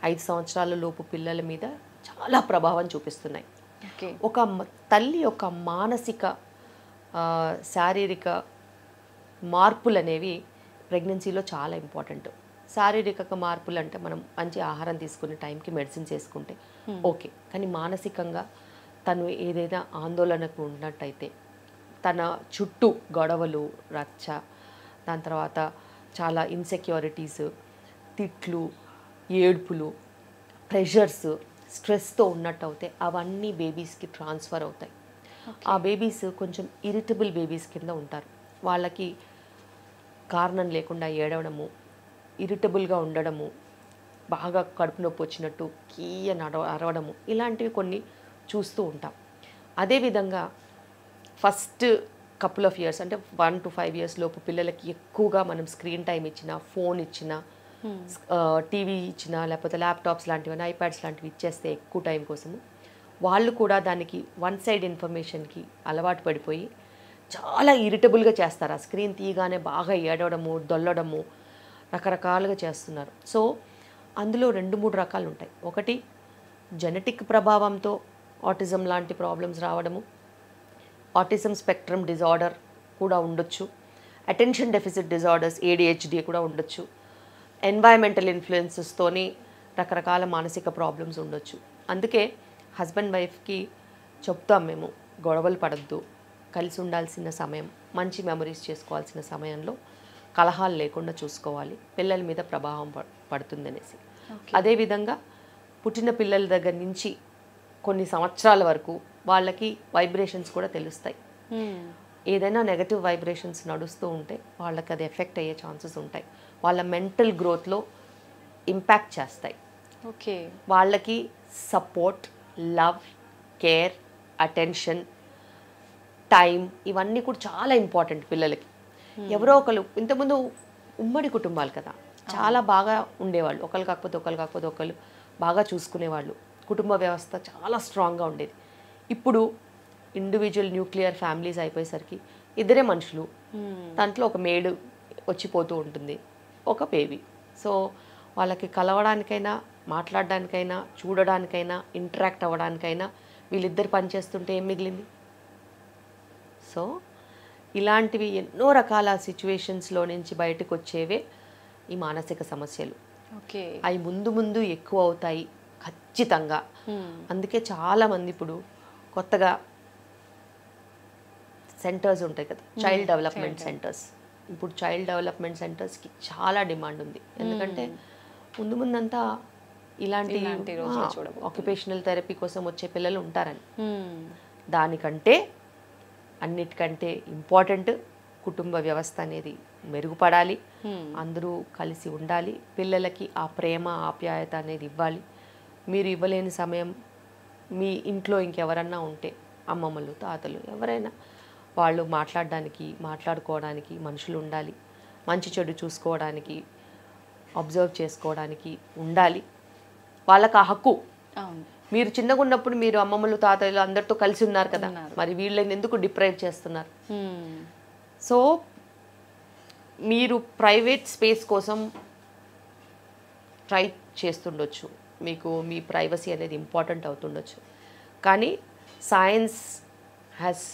5 సంవత్సరాల లోపు పిల్లల మీద చాలా ప్రభావం చూపిస్తున్నాయి. ఒక తల్లి యొక్క మానసిక శారీరక మార్పులు అనేవి ప్రెగ్నెన్సీలో చాలా ఇంపార్టెంట్. శారీరక మార్పులు అంటే మనం మంచి ఆహారం తీసుకునే టైంకి మెడిసిన్స్ వేసుకుంటే ఓకే, కానీ మానసికంగా తను ఏదైనా ఆందోళనకు ఉన్నట్టయితే, తన చుట్టూ గొడవలు, రచ్చ, దాని తర్వాత చాలా ఇన్సెక్యూరిటీస్, తిట్లు, ఏడుపులు, ప్రెషర్స్, స్ట్రెస్తో ఉన్నట్టు అవుతాయి, అవన్నీ బేబీస్కి ట్రాన్స్ఫర్ అవుతాయి. ఆ బేబీస్ కొంచెం ఇరిటబుల్ బేబీస్ కింద ఉంటారు. వాళ్ళకి కారణం లేకుండా ఏడవడము, ఇరిటబుల్గా ఉండడము, బాగా కడుపు నొప్పి వచ్చినట్టు కీయని అరవడము, ఇలాంటివి కొన్ని చూస్తూ ఉంటాం. అదేవిధంగా ఫస్ట్ కపుల్ ఆఫ్ ఇయర్స్ అంటే 1 to 5 years లోపు పిల్లలకి ఎక్కువగా మనం స్క్రీన్ టైం ఇచ్చినా, ఫోన్ ఇచ్చినా, టీవీ ఇచ్చినా, లేకపోతే ల్యాప్టాప్స్ లాంటివి, ఐప్యాడ్స్ లాంటివి ఇచ్చేస్తే ఎక్కువ టైం కోసము వాళ్ళు కూడా దానికి వన్ సైడ్ ఇన్ఫర్మేషన్కి అలవాటు పడిపోయి చాలా ఇరిటబుల్గా చేస్తారు. ఆ స్క్రీన్ తీయగానే బాగా ఏడవడము, దొల్లడము, రకరకాలుగా చేస్తున్నారు. సో అందులో 2-3 రకాలు ఉంటాయి. ఒకటి జెనెటిక్ ప్రభావంతో ఆటిజం లాంటి ప్రాబ్లమ్స్ రావడము, ఆటిజం స్పెక్ట్రమ్ డిజార్డర్ కూడా ఉండొచ్చు, అటెన్షన్ డెఫిసిట్ డిజార్డర్స్ ADHD కూడా ఉండొచ్చు, ఎన్వైరన్మెంటల్ ఇన్ఫ్లుయెన్సెస్తోని రకరకాల మానసిక ప్రాబ్లమ్స్ ఉండొచ్చు. అందుకే హస్బెండ్ వైఫ్కి చెప్తాం మేము, గొడవలు పడద్దు, కలిసి ఉండాల్సిన సమయం, మంచి మెమరీస్ చేసుకోవాల్సిన సమయంలో కలహాలు లేకుండా చూసుకోవాలి, పిల్లల మీద ప్రభావం పడుతుంది అనేసి. అదేవిధంగా పుట్టిన పిల్లల దగ్గర నుంచి కొన్ని సంవత్సరాల వరకు వాళ్ళకి వైబ్రేషన్స్ కూడా తెలుస్తాయి. ఏదైనా నెగటివ్ వైబ్రేషన్స్ నడుస్తూ ఉంటే వాళ్ళకి అది ఎఫెక్ట్ అయ్యే ఛాన్సెస్ ఉంటాయి. వాళ్ళ మెంటల్ గ్రోత్లో ఇంపాక్ట్ చేస్తాయి. ఓకే, వాళ్ళకి support, love, care, attention, time, ఇవన్నీ కూడా చాలా ఇంపార్టెంట్ పిల్లలకి. ఎవరో ఒకరు, ఇంతకుముందు ఉమ్మడి కుటుంబాలు కదా, చాలా బాగా ఉండేవాళ్ళు, ఒకరు కాకపోతే ఒకరు బాగా చూసుకునేవాళ్ళు, కుటుంబ వ్యవస్థ చాలా స్ట్రాంగ్గా ఉండేది. ఇప్పుడు ఇండివిజువల్ న్యూక్లియర్ ఫ్యామిలీస్ అయిపోయేసరికి ఇద్దరే మనుషులు, దాంట్లో ఒక మేడ్ వచ్చిపోతూ ఉంటుంది, ఒక బేబీ. సో వాళ్ళకి కలవడానికైనా, మాట్లాడడానికైనా, చూడడానికైనా, ఇంటరాక్ట్ అవ్వడానికైనా వీళ్ళిద్దరు పనిచేస్తుంటే ఏం మిగిలింది? సో ఇలాంటివి ఎన్నో రకాల సిచ్యువేషన్స్లో నుంచి బయటకు వచ్చేవే ఈ మానసిక సమస్యలు. ఓకే. అవి ముందు ముందు ఎక్కువ అవుతాయి ఖచ్చితంగా. అందుకే చాలామంది ఇప్పుడు కొత్తగా సెంటర్స్ ఉంటాయి కదా, చైల్డ్ డెవలప్మెంట్ సెంటర్స్. ఇప్పుడు చైల్డ్ డెవలప్మెంట్ సెంటర్స్కి చాలా డిమాండ్ ఉంది. ఎందుకంటే ముందు ముందంతా ఇలాంటి ఆక్యుపేషనల్ థెరపీ కోసం వచ్చే పిల్లలు ఉంటారని. దానికంటే అన్నిటికంటే ఇంపార్టెంట్ కుటుంబ వ్యవస్థ అనేది మెరుగుపడాలి. అందరూ కలిసి ఉండాలి. పిల్లలకి ఆ ప్రేమ ఆప్యాయత అనేది ఇవ్వాలి. మీరు ఇవ్వలేని సమయం మీ ఇంట్లో ఇంకెవరన్నా ఉంటే, అమ్మమ్మలు తాతలు ఎవరైనా, వాళ్ళు మాట్లాడుకోవడానికి మనుషులు ఉండాలి. మంచి చెడు చూసుకోవడానికి, అబ్జర్వ్ చేసుకోవడానికి ఉండాలి. వాళ్ళకి ఆ హక్కు. మీరు చిన్నగా ఉన్నప్పుడు మీరు అమ్మమ్మలు తాతలు అందరితో కలిసి ఉన్నారు కదా, మరి వీళ్ళని ఎందుకు డిప్రైవ్ చేస్తున్నారు? సో మీరు ప్రైవేట్ స్పేస్ కోసం ట్రై చేస్తుండొచ్చు, మీకు మీ ప్రైవసీ అనేది ఇంపార్టెంట్ అవుతుండొచ్చు. కానీ సైన్స్ హ్యాస్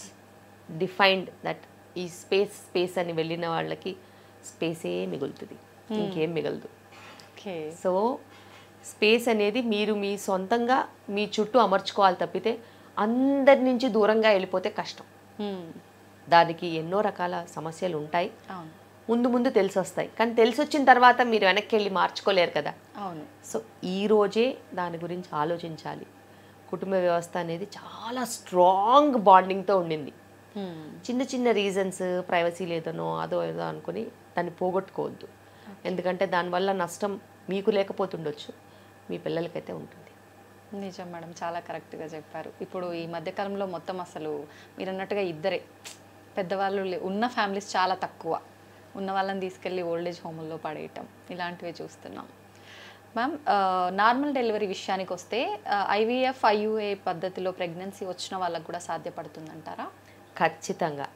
డిఫైన్డ్ దట్ ఈ స్పేస్ అని వెళ్ళిన వాళ్ళకి స్పేసే మిగులుతుంది, ఇంకేం మిగలదు. సో స్పేస్ అనేది మీరు మీ సొంతంగా మీ చుట్టూ అమర్చుకోవాలి తప్పితే అందరి నుంచి దూరంగా వెళ్ళిపోతే కష్టం. దానికి ఎన్నో రకాల సమస్యలు ఉంటాయి, ముందు ముందు తెలిసి వస్తాయి. కానీ తెలిసి వచ్చిన తర్వాత మీరు వెనక్కి వెళ్ళి మార్చుకోలేరు కదా. సో ఈరోజే దాని గురించి ఆలోచించాలి. కుటుంబ వ్యవస్థ అనేది చాలా స్ట్రాంగ్ బాండింగ్తో ఉండింది. చిన్న చిన్న రీజన్స్, ప్రైవసీ లేదనో అదో ఏదో అనుకుని దాన్ని పోగొట్టుకోవద్దు. ఎందుకంటే దానివల్ల నష్టం మీకు లేకపోతుండొచ్చు, మీ పిల్లలకైతే ఉంటుంది. నిజం మేడం, చాలా కరెక్ట్గా చెప్పారు. ఇప్పుడు ఈ మధ్యకాలంలో మొత్తం అసలు మీరు అన్నట్టుగా ఇద్దరే పెద్దవాళ్ళు ఉన్న ఫ్యామిలీస్ చాలా తక్కువ. ఉన్న వాళ్ళని తీసుకెళ్ళి ఓల్డేజ్ హోముల్లో పడేయటం ఇలాంటివి చూస్తున్నాం. మ్యామ్, నార్మల్ డెలివరీ విషయానికి వస్తే ఐవీఎఫ్, ఐయుఏ పద్ధతిలో ప్రెగ్నెన్సీ వచ్చిన వాళ్ళకు కూడా సాధ్యపడుతుందంటారా? ఖచ్చితంగా.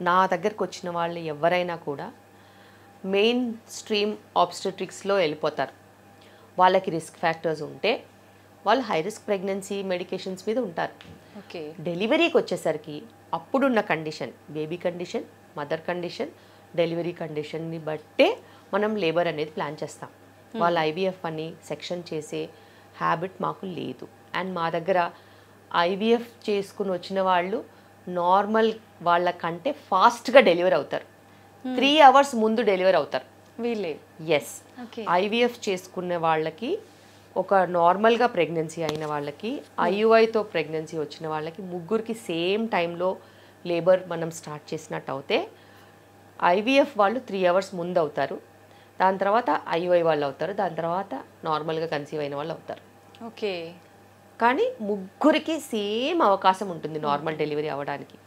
నా దగ్గరకు వచ్చిన వాళ్ళు ఎవరైనా కూడా మెయిన్ స్ట్రీమ్ ఆబ్స్టెట్రిక్స్లో వెళ్ళిపోతారు. వాళ్ళకి రిస్క్ ఫ్యాక్టర్స్ ఉంటే వాళ్ళు హై రిస్క్ ప్రెగ్నెన్సీ మెడికేషన్స్ మీద ఉంటారు. ఓకే. డెలివరీకి వచ్చేసరికి అప్పుడున్న condition, baby condition, mother condition, delivery కండిషన్ని బట్టే మనం లేబర్ అనేది ప్లాన్ చేస్తాం. వాళ్ళ ఐవీఎఫ్ అని సెక్షన్ చేసే హ్యాబిట్ మాకు లేదు. అండ్ మా దగ్గర ఐవీఎఫ్ చేసుకుని వచ్చిన వాళ్ళు నార్మల్ వాళ్ళకంటే ఫాస్ట్గా డెలివరీ అవుతారు. 3 hours ముందు డెలివరీ అవుతారు వీళ్ళే. ఎస్. ఐవీఎఫ్ చేసుకునే వాళ్ళకి, ఒక నార్మల్గా ప్రెగ్నెన్సీ అయిన వాళ్ళకి, ఐయుఐతో ప్రెగ్నెన్సీ వచ్చిన వాళ్ళకి ముగ్గురికి సేమ్ టైంలో లేబర్ మనం స్టార్ట్ చేసినట్టు అవుతే ఐవీఎఫ్ వాళ్ళు 3 hours ముందు అవుతారు. దాని తర్వాత ఐయుఐ వాళ్ళు అవుతారు. దాని తర్వాత నార్మల్గా కన్సీవ్ అయిన వాళ్ళు అవుతారు. ఓకే. కానీ ముగ్గురికి సేమ్ అవకాశం ఉంటుంది నార్మల్ డెలివరీ అవ్వడానికి.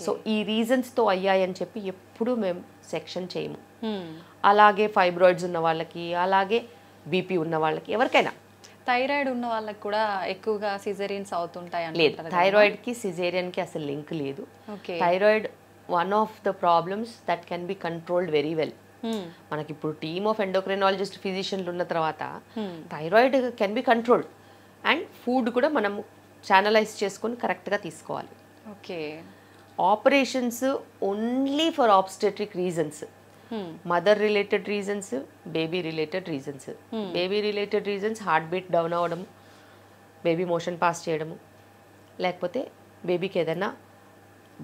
సో ఈ రీజన్స్తో అయ్యాయని చెప్పి ఎప్పుడు మేము సెక్షన్ చేయము. అలాగే ఫైబ్రాయిడ్స్ ఉన్న వాళ్ళకి, అలాగే బీపీ ఉన్న వాళ్ళకి, ఎవరికైనా. థైరాయిడ్ ఉన్న వాళ్ళకి కూడా ఎక్కువగా సిజేరియన్స్ అవుతుంటాయి? లేదు, థైరాయిడ్కి సిజేరియన్కి అసలు లింక్ లేదు. Thyroid one of the problems that can be controlled very well. మనకి ఇప్పుడు టీమ్ ఆఫ్ ఎండోక్రైనాలజిస్ట్ ఫిజిషియన్లు ఉన్న తర్వాత thyroid can be controlled. And food కూడా మనం ఛానలైజ్ చేసుకొని కరెక్ట్గా తీసుకోవాలి. Okay. Operations only for obstetric reasons, mother related reasons, baby related reasons. Baby related reasons heart beat down అవ్వడం, బేబీ మోషన్ పాస్ చేయడము, లేకపోతే బేబీకి ఏదైనా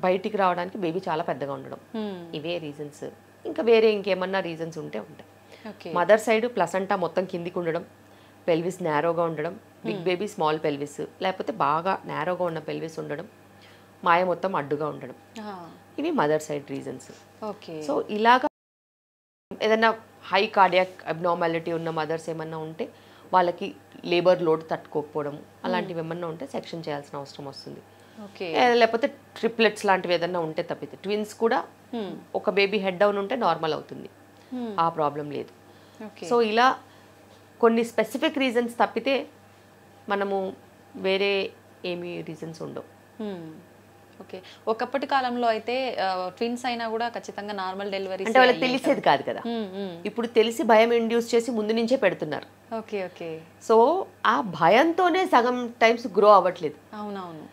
బయటికి రావడానికి బేబీ చాలా పెద్దగా ఉండడం, ఇవే రీజన్స్. ఇంకా వేరే ఇంకేమన్నా రీజన్స్ ఉంటే ఉంటాయి. మదర్ సైడ్ ప్లసంటా మొత్తం కిందికి ఉండడం, పెల్విస్ నేరోగా ఉండడం, బిగ్ బేబీ స్మాల్ పెల్విస్, లేకపోతే బాగా నేరోగా ఉన్న పెల్విస్ ఉండడం, మాయ మొత్తం అడ్డుగా ఉండడం, ఇవి మదర్ సైడ్ రీజన్స్. సో ఇలాగా ఏదైనా హై కార్డియాక్ అబ్నార్మాలిటీ ఉన్న మదర్స్ ఏమన్నా ఉంటే వాళ్ళకి లేబర్ లోడ్ తట్టుకోకపోవడం, అలాంటివి ఏమన్నా ఉంటే సెక్షన్ చేయాల్సిన అవసరం వస్తుంది. లేకపోతే ట్రిప్లెట్స్ లాంటివి ఏదన్నా ఉంటే తప్పితే, ట్విన్స్ కూడా ఒక బేబీ హెడ్ డౌన్ ఉంటే నార్మల్ అవుతుంది, ఆ ప్రాబ్లం లేదు. సో ఇలా కొన్ని స్పెసిఫిక్ రీజన్స్ తప్పితే మనము వేరే ఏమీ రీజన్స్ ఉండవు. ఓకే. ఒకప్పటి కాలంలో అయితే ట్విన్స్ అయినా కూడా ఖచ్చితంగా నార్మల్ డెలివరీ అంటే వాళ్ళకి తెలిసేది కాదు కదా. ఇప్పుడు తెలిసి భయం ఇండ్యూస్ చేసి ముందు నుంచే పెడుతున్నారు. ఓకే. ఓకే. సో ఆ భయంతోనే సగం టైమ్స్ గ్రో అవ్వట్లేదు. అవునవును.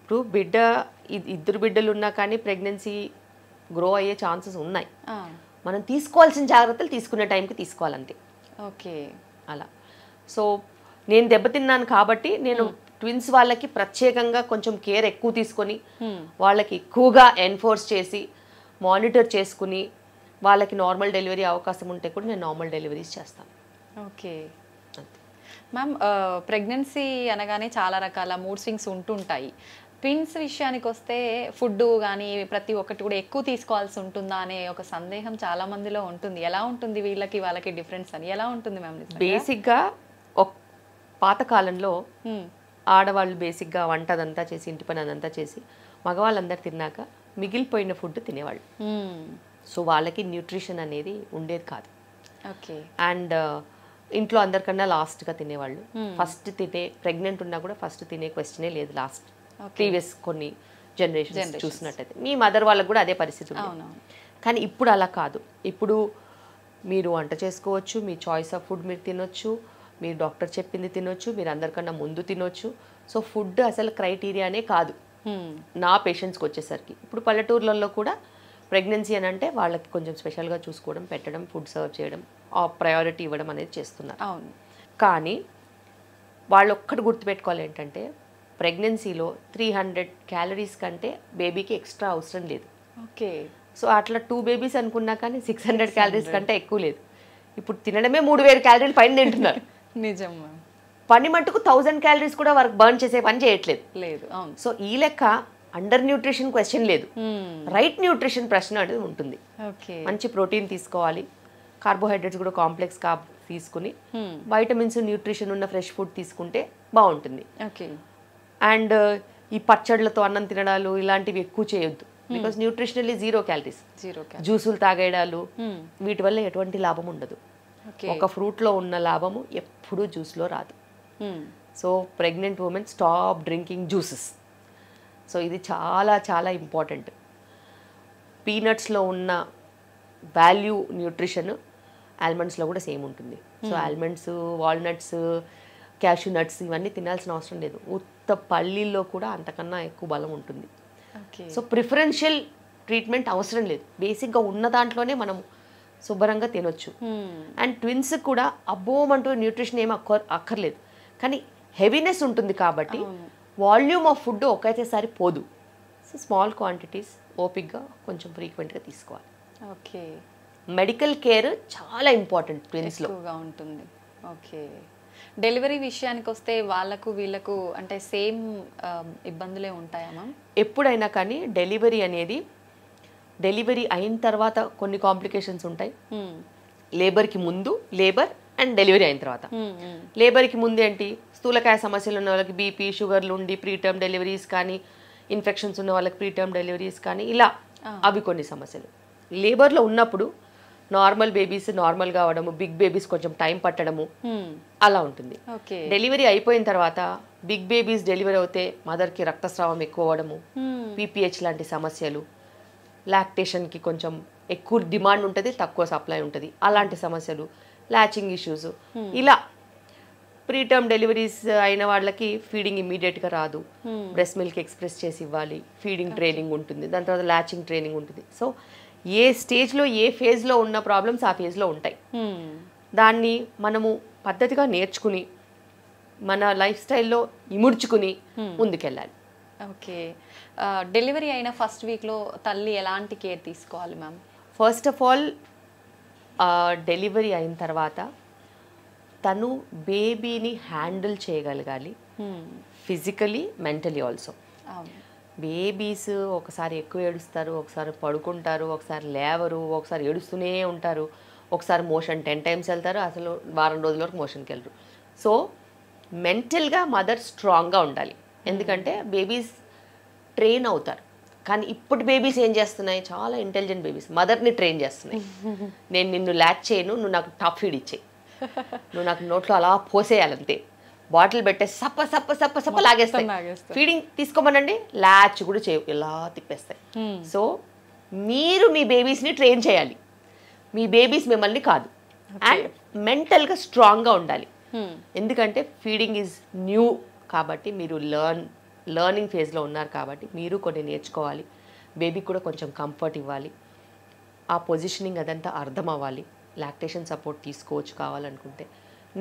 ఇప్పుడు ఇద్దరు బిడ్డలు ఉన్నా కానీ ప్రెగ్నెన్సీ గ్రో అయ్యే ఛాన్సెస్ ఉన్నాయి. మనం తీసుకోవాల్సిన జాగ్రత్తలు తీసుకునే టైంకి తీసుకోవాలంతే. ఓకే. అలా. సో నేను దెబ్బతిన్నాను కాబట్టి నేను ట్విన్స్ వాళ్ళకి ప్రత్యేకంగా కొంచెం కేర్ ఎక్కువ తీసుకొని వాళ్ళకి ఎక్కువగా ఎన్ఫోర్స్ చేసి మానిటర్ చేసుకుని వాళ్ళకి నార్మల్ డెలివరీ అవకాశం ఉంటే కూడా నేను నార్మల్ డెలివరీస్ చేస్తాను. ఓకే అంతే. మ్యామ్, ప్రెగ్నెన్సీ అనగానే చాలా రకాల మూడ్ స్వింగ్స్ ఉంటుంటాయి. ట్విన్స్ విషయానికి వస్తే ఫుడ్ కానీ ప్రతి ఒక్కటి కూడా ఎక్కువ తీసుకోవాల్సి ఉంటుందా అనే ఒక సందేహం చాలా మందిలో ఉంటుంది. ఎలా ఉంటుంది వీళ్ళకి వాళ్ళకి డిఫరెన్స్ అని? ఎలా ఉంటుంది మ్యామ్? బేసిక్గా ఒక పాతకాలంలో ఆడవాళ్ళు బేసిక్గా వంట అదంతా చేసి ఇంటి పని అదంతా చేసి మగవాళ్ళందరూ తిన్నాక మిగిలిపోయిన ఫుడ్ తినేవాళ్ళు. సో వాళ్ళకి న్యూట్రిషన్ అనేది ఉండేది కాదు. ఓకే. అండ్ ఇంట్లో అందరికన్నా లాస్ట్గా తినేవాళ్ళు. ఫస్ట్ తినే ప్రెగ్నెంట్ ఉన్నా కూడా ఫస్ట్ తినే క్వశ్చనే లేదు లాస్ట్. ప్రీవియస్ కొన్ని జనరేషన్స్ చూసినట్టయితే మీ మదర్ వాళ్ళకు కూడా అదే పరిస్థితి ఉంది. కానీ ఇప్పుడు అలా కాదు. ఇప్పుడు మీరు వంట చేసుకోవచ్చు, మీ చాయిస్ ఆఫ్ ఫుడ్ మీరు తినొచ్చు, మీరు డాక్టర్ చెప్పింది తినొచ్చు, మీరు అందరికన్నా ముందు తినొచ్చు. సో ఫుడ్ అసలు క్రైటీరియానే కాదు నా పేషెంట్స్కి వచ్చేసరికి. ఇప్పుడు పల్లెటూర్లలో కూడా ప్రెగ్నెన్సీ అని అంటే వాళ్ళకి కొంచెం స్పెషల్గా చూసుకోవడం, పెట్టడం, ఫుడ్ సర్వ్ చేయడం, ఆ ప్రయారిటీ ఇవ్వడం అనేది చేస్తున్నారు. అవును. కానీ వాళ్ళు ఒక్కటి గుర్తుపెట్టుకోవాలి ఏంటంటే ప్రెగ్నెన్సీలో 300 క్యాలరీస్ కంటే బేబీకి ఎక్స్ట్రా అవసరం లేదు. ఓకే. సో అట్లా 2 బేబీస్ అనుకున్నా కానీ 600 క్యాలరీస్ కంటే ఎక్కువ లేదు. ఇప్పుడు తినడమే 3000 క్యాలరీలు పైన తింటున్నారు. నిజం. పని మట్టుకు 1000 క్యాలరీస్ కూడా వర్క్ బర్న్ చేసే పని చేయట్లేదు. లేదు. అవును. సో ఈ లెక్క అండర్ న్యూట్రిషన్ క్వశ్చన్ లేదు, రైట్ న్యూట్రిషన్ ప్రశ్న అనేది ఉంటుంది. ఓకే. మంచి ప్రోటీన్ తీసుకోవాలి, కార్బోహైడ్రేట్స్ కూడా కాంప్లెక్స్ కార్బ్ తీసుకుని వైటమిన్స్ న్యూట్రిషన్ ఉన్న ఫ్రెష్ ఫుడ్ తీసుకుంటే బాగుంటుంది. ఓకే. అండ్ ఈ పచ్చళ్ళతో అన్నం తినడాలు ఇలాంటివి ఎక్కువ చేయొద్దు. Because nutritionally 0 calories. జ్యూసులు తాగేయడాలు వీటి వల్ల ఎటువంటి లాభం ఉండదు. ఒక ఫ్రూట్లో ఉన్న లాభము ఎప్పుడూ జ్యూస్లో రాదు. So pregnant women stop drinking juices. So ఇది చాలా చాలా ఇంపార్టెంట్. పీనట్స్లో ఉన్న వాల్యూ న్యూట్రిషన్ ఆల్మండ్స్లో కూడా సేమ్ ఉంటుంది. So almonds, walnuts, cashew nuts ఇవన్నీ తినాల్సిన అవసరం లేదు. ఉత్త పల్లీల్లో కూడా అంతకన్నా ఎక్కువ బలం ఉంటుంది. సో ప్రిఫరెన్షియల్ ట్రీట్మెంట్ అవసరం లేదు. బేసిక్గా ఉన్న దాంట్లోనే మనం శుభ్రంగా తినొచ్చు. అండ్ ట్విన్స్ కూడా అబ్బోమంటూ న్యూట్రిషన్ ఏమి అక్కర్లేదు. కానీ హెవీనెస్ ఉంటుంది కాబట్టి వాల్యూమ్ ఆఫ్ ఫుడ్ ఒకేసారి పోదు. సో స్మాల్ క్వాంటిటీస్ ఓపిక్గా కొంచెం ఫ్రీక్వెంట్గా తీసుకోవాలి. ఓకే. మెడికల్ కేర్ చాలా ఇంపార్టెంట్ ట్విన్స్లో ఉంటుంది. ఓకే. డెలివరీ విషయానికి వస్తే వాళ్ళకు వీళ్ళకు అంటే సేమ్ ఇబ్బందులే ఉంటాయా మ్యామ్? ఎప్పుడైనా కానీ డెలివరీ అనేది డెలివరీ అయిన తర్వాత కొన్ని కాంప్లికేషన్స్ ఉంటాయి. లేబర్కి ముందు, లేబర్ అండ్ డెలివరీ అయిన తర్వాత. లేబర్కి ముందు ఏంటి, స్థూలకాయ సమస్యలు ఉన్న వాళ్ళకి బీపీ, షుగర్లు ఉండి ప్రీటర్మ్ డెలివరీస్ కానీ, ఇన్ఫెక్షన్స్ ఉన్న వాళ్ళకి ప్రీటర్మ్ డెలివరీస్ కానీ, ఇలా అవి కొన్ని సమస్యలు. లేబర్లో ఉన్నప్పుడు నార్మల్ బేబీస్ నార్మల్గా అవడము, బిగ్ బేబీస్ కొంచెం టైం పట్టడము అలా ఉంటుంది. డెలివరీ అయిపోయిన తర్వాత బిగ్ బేబీస్ డెలివరీ అవుతే మదర్కి రక్తస్రావం ఎక్కువ అవ్వడము, పీపీహెచ్ లాంటి సమస్యలు, లాక్టేషన్కి కొంచెం ఎక్కువ డిమాండ్ ఉంటుంది, తక్కువ సప్లై ఉంటుంది, అలాంటి సమస్యలు, లాచింగ్ ఇష్యూస్, ఇలా ప్రీటర్మ్ డెలివరీస్ అయిన వాళ్ళకి ఫీడింగ్ ఇమీడియట్గా రాదు. బ్రెస్ట్ మిల్క్ ఎక్స్ప్రెస్ చేసి ఇవ్వాలి, ఫీడింగ్ ట్రైనింగ్ ఉంటుంది, దాని తర్వాత లాచింగ్ ట్రైనింగ్ ఉంటుంది. సో ఏ స్టేజ్లో ఏ ఫేజ్లో ఉన్న ప్రాబ్లమ్స్ ఆ ఫేజ్లో ఉంటాయి. దాన్ని మనము పద్ధతిగా నేర్చుకుని మన లైఫ్ స్టైల్లో ఇముడ్చుకుని ముందుకెళ్ళాలి. ఓకే. డెలివరీ అయిన ఫస్ట్ వీక్లో తల్లి ఎలాంటి కేర్ తీసుకోవాలి ma'am? First of all delivery అయిన తర్వాత తను బేబీని హ్యాండిల్ చేయగలగాలి, ఫిజికలీ, మెంటలీ ఆల్సో. బేబీస్ ఒకసారి ఎక్కువ ఏడుస్తారు, ఒకసారి పడుకుంటారు, ఒకసారి లేవరు, ఒకసారి ఏడుస్తూనే ఉంటారు, ఒకసారి మోషన్ 10 times వెళ్తారు, అసలు వారం రోజుల వరకు మోషన్కి వెళ్ళరు. సో మెంటల్గా మదర్ స్ట్రాంగ్గా ఉండాలి. ఎందుకంటే బేబీస్ ట్రైన్ అవుతారు. కానీ ఇప్పుడు బేబీస్ ఏం చేస్తున్నాయి, చాలా ఇంటెలిజెంట్ బేబీస్ మదర్ని ట్రైన్ చేస్తున్నాయి. నేను నిన్ను ల్యాచ్ చేయను, నువ్వు నాకు టాప్ ఫీడ్ ఇచ్చేయి, నువ్వు నాకు నోట్లో అలా పోసేయాలంతే, బాటిల్ పెట్టే సప్ప సప్ప సప్ప సప్ప లాగేస్తాయి. ఫీడింగ్ తీసుకోమనండి, ల్యాచ్ కూడా ఇలా తిప్పేస్తాయి. సో మీరు మీ బేబీస్ని ట్రైన్ చేయాలి, మీ బేబీస్ మిమ్మల్ని కాదు. అండ్ మెంటల్గా స్ట్రాంగ్గా ఉండాలి. ఎందుకంటే ఫీడింగ్ ఈజ్ న్యూ కాబట్టి, మీరు లర్నింగ్ ఫేజ్లో ఉన్నారు కాబట్టి మీరు కొన్ని నేర్చుకోవాలి. బేబీకి కూడా కొంచెం కంఫర్ట్ ఇవ్వాలి, ఆ పొజిషనింగ్ అదంతా అర్థం అవ్వాలి. లాక్టేషన్ సపోర్ట్ తీసుకోవచ్చు కావాలనుకుంటే.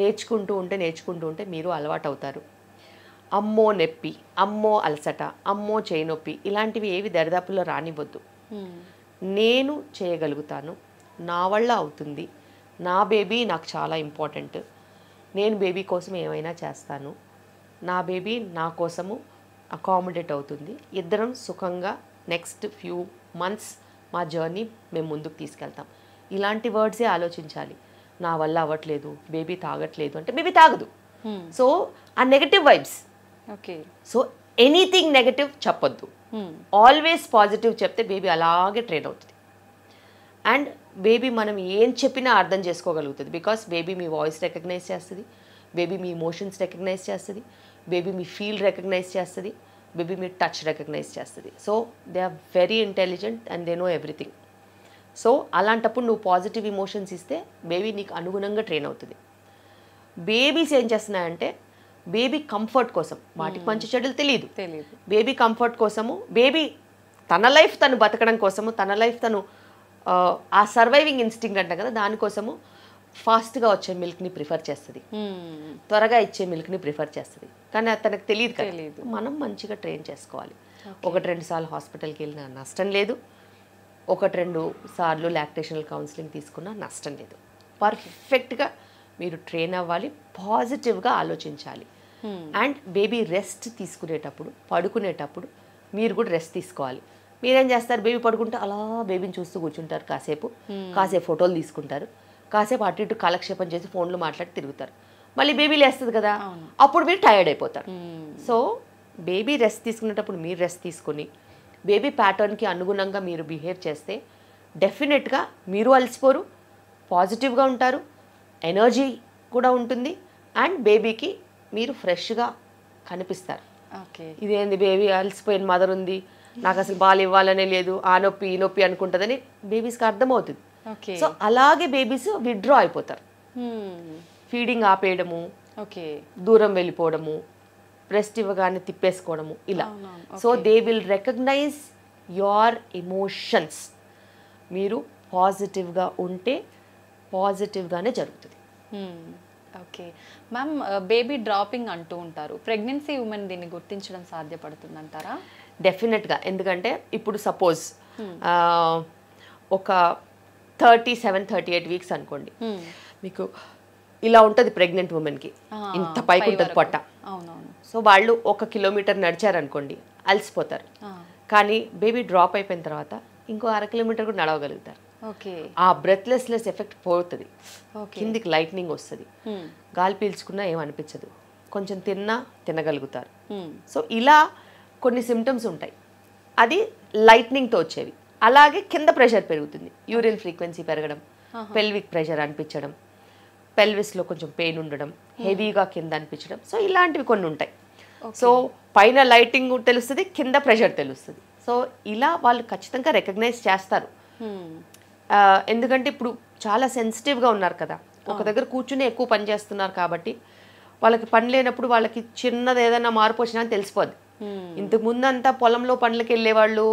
నేర్చుకుంటూ ఉంటే మీరు అలవాటు అవుతారు. అమ్మో నొప్పి, అమ్మో అలసట, అమ్మో చేయి నొప్పి ఇలాంటివి ఏవి దరిదాపుల్లో రానివ్వద్దు. నేను చేయగలుగుతాను, నా వల్ల అవుతుంది, నా బేబీ నాకు చాలా ఇంపార్టెంట్, నేను బేబీ కోసం ఏమైనా చేస్తాను, నా బేబీ నా కోసము అకామిడేట్ అవుతుంది, ఇద్దరం సుఖంగా నెక్స్ట్ ఫ్యూ మంత్స్ మా జర్నీ మేము ముందుకు తీసుకెళ్తాం. ఇలాంటి వర్డ్సే ఆలోచించాలి. నా వల్ల అవ్వట్లేదు, బేబీ తాగట్లేదు అంటే బేబీ తాగదు. సో ఆ negative vibes. Okay. So anything negative చెప్పొద్దు, ఆల్వేస్ పాజిటివ్ చెప్తే బేబీ అలాగే ట్రైన్ అవుతుంది. అండ్ బేబీ మనం ఏం చెప్పినా అర్థం చేసుకోగలుగుతుంది. బికాస్ బేబీ మీ వాయిస్ రికగ్నైజ్ చేస్తుంది, బేబీ మీ ఇమోషన్స్ రికగ్నైజ్ చేస్తుంది, బేబీ మీ ఫీల్ రికగ్నైజ్ చేస్తుంది, బేబీ మీ టచ్ రికగ్నైజ్ చేస్తుంది. So they are very intelligent and they know everything. So అలాంటప్పుడు నువ్వు పాజిటివ్ ఇమోషన్స్ ఇస్తే బేబీ నీకు అనుగుణంగా ట్రైన్ అవుతుంది. బేబీస్ ఏం చేస్తున్నాయంటే బేబీ కంఫర్ట్ కోసం, వాటికి మంచి చెడులు తెలియదు, బేబీ కంఫర్ట్ కోసము, బేబీ తన లైఫ్ తను బతకడం కోసము, తన లైఫ్ తను ఆ సర్వైవింగ్ ఇన్స్టింక్ట్ అంటాం కదా, దానికోసము ఫాస్ట్గా వచ్చే మిల్క్ని ప్రిఫర్ చేస్తుంది, త్వరగా ఇచ్చే మిల్క్ని ప్రిఫర్ చేస్తుంది. కానీ అది తనకు తెలియదు కదా. మనం మంచిగా ట్రైన్ చేసుకోవాలి. 1-2 సార్లు హాస్పిటల్కి వెళ్ళినా నష్టం లేదు, 1-2 సార్లు లాక్టేషనల్ కౌన్సిలింగ్ తీసుకున్నా నష్టం లేదు. పర్ఫెక్ట్గా మీరు ట్రైన్ అవ్వాలి, పాజిటివ్గా ఆలోచించాలి. అండ్ బేబీ రెస్ట్ తీసుకునేటప్పుడు, పడుకునేటప్పుడు మీరు కూడా రెస్ట్ తీసుకోవాలి. మీరేం చేస్తారు, బేబీ పడుకుంటే అలా బేబీని చూస్తూ కూర్చుంటారు, కాసేపు ఫోటోలు తీసుకుంటారు, కాసేపు అటు ఇటు కాలక్షేపం చేసి ఫోన్లో మాట్లాడి తిరుగుతారు. మళ్ళీ బేబీ లేస్తుంది కదా, అప్పుడు మీరు టైర్డ్ అయిపోతారు. సో బేబీ రెస్ట్ తీసుకునేటప్పుడు మీరు రెస్ట్ తీసుకొని బేబీ ప్యాటర్న్కి అనుగుణంగా మీరు బిహేవ్ చేస్తే డెఫినెట్గా మీరు అలసిపోరు, పాజిటివ్గా ఉంటారు, ఎనర్జీ కూడా ఉంటుంది, అండ్ బేబీకి మీరు ఫ్రెష్గా కనిపిస్తారు. ఇదేంది బేబీ అలసిపోయిన మదర్ ఉంది, నాకు అసలు బాల్ ఇవ్వాలనే లేదు, ఆ నొప్పి ఈ నొప్పి అనుకుంటుందని బేబీస్కి అర్థమవుతుంది. సో అలాగే బేబీస్ విత్డ్రా అయిపోతారు. ఫీడింగ్ ఆపేయడము, దూరం వెళ్ళిపోవడము, బ్రెస్ట్ ఇవ్వగానే తిప్పేసుకోవడము ఇలా. So they will recognise your emotions. మీరు పాజిటివ్గా ఉంటే పాజిటివ్గానే జరుగుతుంది. ఓకే మ్యామ్, బేబీ డ్రాపింగ్ అంటూ ఉంటారు, ప్రెగ్నెన్సీ ఉమెన్ దీన్ని గుర్తించడం సాధ్యపడుతుందంటారా? డెఫినెట్గా. ఎందుకంటే ఇప్పుడు సపోజ్ ఒక 37-38 వీక్స్ అనుకోండి, మీకు ఇలా ఉంటుంది ప్రెగ్నెంట్ ఉమెన్కి, ఇంత పైకి ఉంటుంది పొట్ట. సో వాళ్ళు 1 కిలోమీటర్ నడిచారనుకోండి అలసిపోతారు, కానీ బేబీ డ్రాప్ అయిపోయిన తర్వాత ఇంకో 1/2 కిలోమీటర్ కూడా నడవగలుగుతారు. ఆ బ్రెత్లెస్నెస్ ఎఫెక్ట్ పోతుంది, కిందికి లైట్నింగ్ వస్తుంది, గాలి పీల్చుకున్నా ఏమనిపించదు, కొంచెం తినగలుగుతారు. సో ఇలా కొన్ని సిమ్టమ్స్ ఉంటాయి, అది లైట్నింగ్తో వచ్చేవి. అలాగే కింద ప్రెషర్ పెరుగుతుంది, యూరిన్ ఫ్రీక్వెన్సీ పెరగడం, పెల్విక్ ప్రెషర్ అనిపించడం, పెల్విస్లో కొంచెం పెయిన్ ఉండడం, హెవీగా కింద అనిపించడం. సో ఇలాంటివి కొన్ని ఉంటాయి. సో పైన లైటింగ్ తెలుస్తుంది, కింద ప్రెషర్ తెలుస్తుంది. సో ఇలా వాళ్ళు ఖచ్చితంగా రికగ్నైజ్ చేస్తారు. ఎందుకంటే ఇప్పుడు చాలా సెన్సిటివ్గా ఉన్నారు కదా, ఒక దగ్గర కూర్చుని ఎక్కువ పని చేస్తున్నారు కాబట్టి వాళ్ళకి పని లేనప్పుడు వాళ్ళకి చిన్నది ఏదైనా మార్పు వచ్చినా తెలిసిపోద్ది. ఇంతకు ముందు అంతా పొలంలో పనులకు వెళ్ళేవాళ్ళు,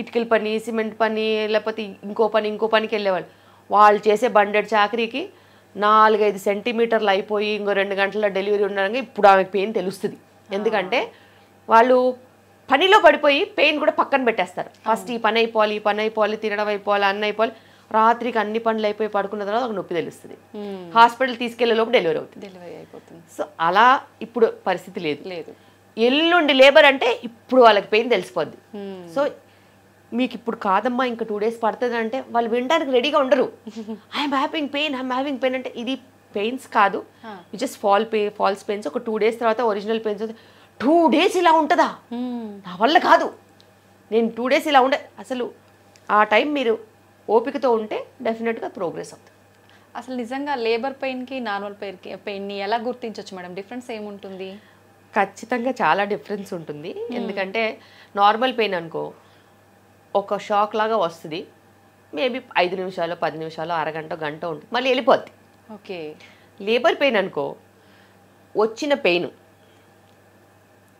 ఇటుకల పని, సిమెంట్ పని, లేకపోతే ఇంకో పనికి వెళ్ళేవాళ్ళు. వాళ్ళు చేసే బండెడ్ చాకరీకి 4-5 సెంటీమీటర్లు అయిపోయి ఇంకో 2 గంటల డెలివరీ ఉండగా ఇప్పుడు ఆమెకు పెయిన్ తెలుస్తుంది. ఎందుకంటే వాళ్ళు పనిలో పడిపోయి పెయిన్ కూడా పక్కన పెట్టేస్తారు. ఫస్ట్ ఈ పని అయిపోవాలి, తినడం అయిపోవాలి, అన్న అయిపోవాలి, రాత్రికి అన్ని పనులు అయిపోయి పడుకున్న తర్వాత ఒక నొప్పి తెలుస్తుంది, హాస్పిటల్ తీసుకెళ్లే లోపు డెలివరీ అయిపోతుంది. సో అలా ఇప్పుడు పరిస్థితి లేదు. ఎల్లుండి లేబర్ అంటే ఇప్పుడు వాళ్ళకి పెయిన్ తెలిసిపోద్ది. సో మీకు ఇప్పుడు కాదమ్మా ఇంకా 2 days పడుతుంది అంటే వాళ్ళు వినడానికి రెడీగా ఉండరు. ఐఎమ్ హ్యావింగ్ పెయిన్ అంటే ఇది పెయిన్స్ కాదు, జస్ట్ ఫాల్స్ పెయిన్స్. ఒక 2 days తర్వాత ఒరిజినల్ పెయిన్స్. 2 days ఇలా ఉంటుందా, నా వల్ల కాదు, నేను 2 days ఇలా ఉండే. అసలు ఆ టైం మీరు ఓపికతో ఉంటే డెఫినెట్గా ప్రోగ్రెస్ అవుతుంది. అసలు నిజంగా లేబర్ పెయిన్కి నార్మల్ పెయిన్ని ఎలా గుర్తించవచ్చు మేడం? డిఫరెన్స్ ఏముంటుంది? ఖచ్చితంగా చాలా డిఫరెన్స్ ఉంటుంది. ఎందుకంటే నార్మల్ పెయిన్ అనుకో ఒక షాక్ లాగా వస్తుంది, మేబీ 5 నిమిషాలు, 10 నిమిషాలు, అరగంట, గంట ఉంటుంది, మళ్ళీ వెళ్ళిపోద్ది. ఓకే. లేబర్ పెయిన్ అనుకో వచ్చిన పెయిన్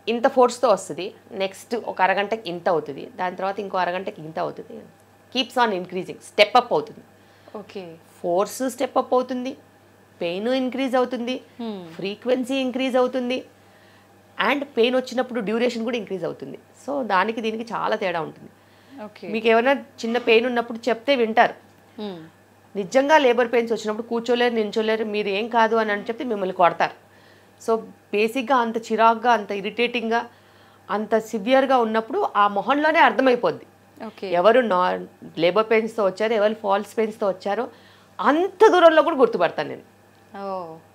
ఇంత ఫోర్స్తో వస్తుంది, నెక్స్ట్ ఒక అరగంటకి ఇంత అవుతుంది, దాని తర్వాత ఇంకో అరగంటకి ఇంత అవుతుంది, keeps on increasing, step up అవుతుంది. ఓకే. ఫోర్స్ స్టెప్ అప్ అవుతుంది, పెయిన్ ఇంక్రీజ్ అవుతుంది, ఫ్రీక్వెన్సీ ఇంక్రీజ్ అవుతుంది, అండ్ పెయిన్ వచ్చినప్పుడు డ్యూరేషన్ కూడా ఇంక్రీజ్ అవుతుంది. సో దానికి దీనికి చాలా తేడా ఉంటుంది. ఓకే. మీకు ఏమైనా చిన్న పెయిన్ ఉన్నప్పుడు చెప్తే వింటారు. నిజంగా లేబర్ పెయిన్స్ వచ్చినప్పుడు కూర్చోలేరు, నించోలేరు, మీరు ఏం కాదు అని చెప్తే మిమ్మల్ని కొడతారు. సో బేసిక్గా అంత చిరాగ్గా, అంత ఇరిటేటింగ్గా, అంత సివియర్గా ఉన్నప్పుడు ఆ మొహంలోనే అర్థమైపోద్ది ఎవరు లేబర్ పెయిన్స్తో వచ్చారో, ఎవరు ఫాల్స్ పెయిన్స్తో వచ్చారో అంత దూరంలో కూడా గుర్తుపడతాను నేను.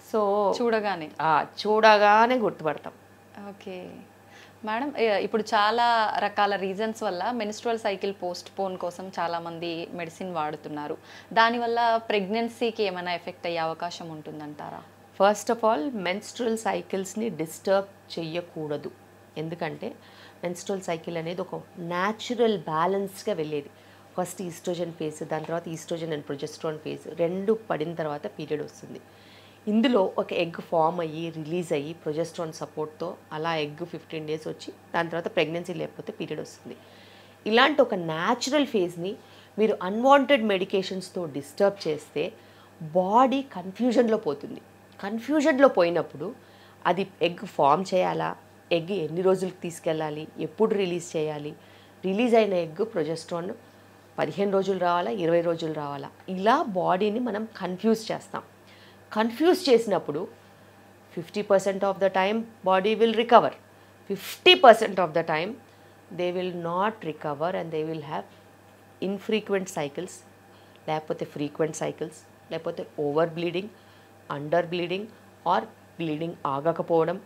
సో చూడగానే గుర్తుపడతాం. ఓకే మేడం, ఇప్పుడు చాలా రకాల రీజన్స్ వల్ల మెన్స్ట్రువల్ సైకిల్ పోస్ట్ పోన్ కోసం చాలామంది మెడిసిన్ వాడుతున్నారు. దానివల్ల ప్రెగ్నెన్సీకి ఏమైనా ఎఫెక్ట్ అయ్యే అవకాశం ఉంటుందంటారా? ఫస్ట్ ఆఫ్ ఆల్ మెన్స్ట్రువల్ సైకిల్స్ని డిస్టర్బ్ చెయ్యకూడదు. ఎందుకంటే మెన్స్ట్రువల్ సైకిల్ అనేది ఒక న్యాచురల్ బ్యాలెన్స్గా వెళ్ళేది. ఫస్ట్ ఈస్ట్రోజన్ ఫేజ్, దాని తర్వాత ఈస్ట్రోజన్ అండ్ ప్రొజెస్ట్రాన్ ఫేజ్ రెండు పడిన తర్వాత పీరియడ్ వస్తుంది. ఇందులో ఒక ఎగ్ ఫామ్ అయ్యి రిలీజ్ అయ్యి ప్రొజెస్ట్రాన్ సపోర్ట్తో అలా ఎగ్ 15 days వచ్చి దాని తర్వాత ప్రెగ్నెన్సీ లేకపోతే పీరియడ్ వస్తుంది. ఇలాంటి ఒక న్యాచురల్ ఫేజ్ని మీరు అన్వాంటెడ్ మెడికేషన్స్తో డిస్టర్బ్ చేస్తే బాడీ కన్ఫ్యూజన్లో పోతుంది. కన్ఫ్యూజన్లో పోయినప్పుడు అది ఎగ్ ఫామ్ చేయాలా, ఎగ్ ఎన్ని రోజులకు తీసుకెళ్ళాలి, ఎప్పుడు రిలీజ్ చేయాలి, రిలీజ్ అయిన ఎగ్ ప్రొజెస్ట్రాన్ 15 రోజులు రావాలా, 20 రోజులు రావాలా, ఇలా బాడీని మనం కన్ఫ్యూజ్ చేస్తాం. కన్ఫ్యూజ్ చేసినప్పుడు 50% of the time body will recover, 50% of the time they will not recover and they will have infrequent cycles, లేకపోతే ఫ్రీక్వెంట్ సైకిల్స్, లేకపోతే over bleeding, under bleeding or bleeding ఆగకపోవడం,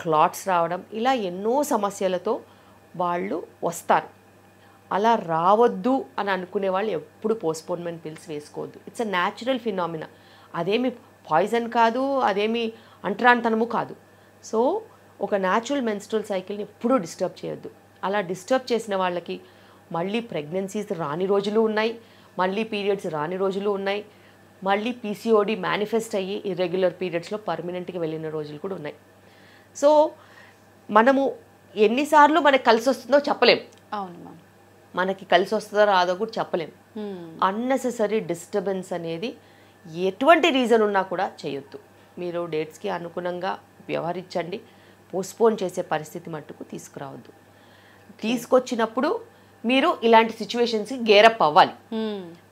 క్లాట్స్ రావడం, ఇలా ఎన్నో సమస్యలతో వాళ్ళు వస్తారు. అలా రావద్దు అని అనుకునే వాళ్ళు ఎప్పుడు పోస్ట్పోన్మెంట్ పిల్స్ వేసుకోవద్దు. It's a natural phenomena. అదేమి పాయిజన్ కాదు, అదేమి అంటరాంతనము కాదు. సో ఒక న్యాచురల్ మెన్స్ట్రువల్ సైకిల్ని ఎప్పుడూ డిస్టర్బ్ చేయొద్దు. అలా డిస్టర్బ్ చేసిన వాళ్ళకి మళ్ళీ ప్రెగ్నెన్సీస్ రాని రోజులు ఉన్నాయి, మళ్ళీ పీరియడ్స్ రాని రోజులు ఉన్నాయి, మళ్ళీ పీసీఓడి మేనిఫెస్ట్ అయ్యి ఇర్రెగ్యులర్ పీరియడ్స్లో పర్మనెంట్గా వెళ్ళిన రోజులు కూడా ఉన్నాయి. సో మనము ఎన్నిసార్లు మనకి కలిసి వస్తుందో చెప్పలేం. అవును మ్యామ్. మనకి కలిసి వస్తుందో రాదో కూడా చెప్పలేం. అన్నెసెసరీ డిస్టర్బెన్స్ అనేది ఎటువంటి రీజన్ ఉన్నా కూడా చేయొద్దు. మీరు డేట్స్కి అనుగుణంగా వ్యవహరించండి. పోస్ట్పోన్ చేసే పరిస్థితి మట్టుకు తీసుకురావద్దు. తీసుకొచ్చినప్పుడు మీరు ఇలాంటి సిచ్యువేషన్స్కి గేరప్ అవ్వాలి.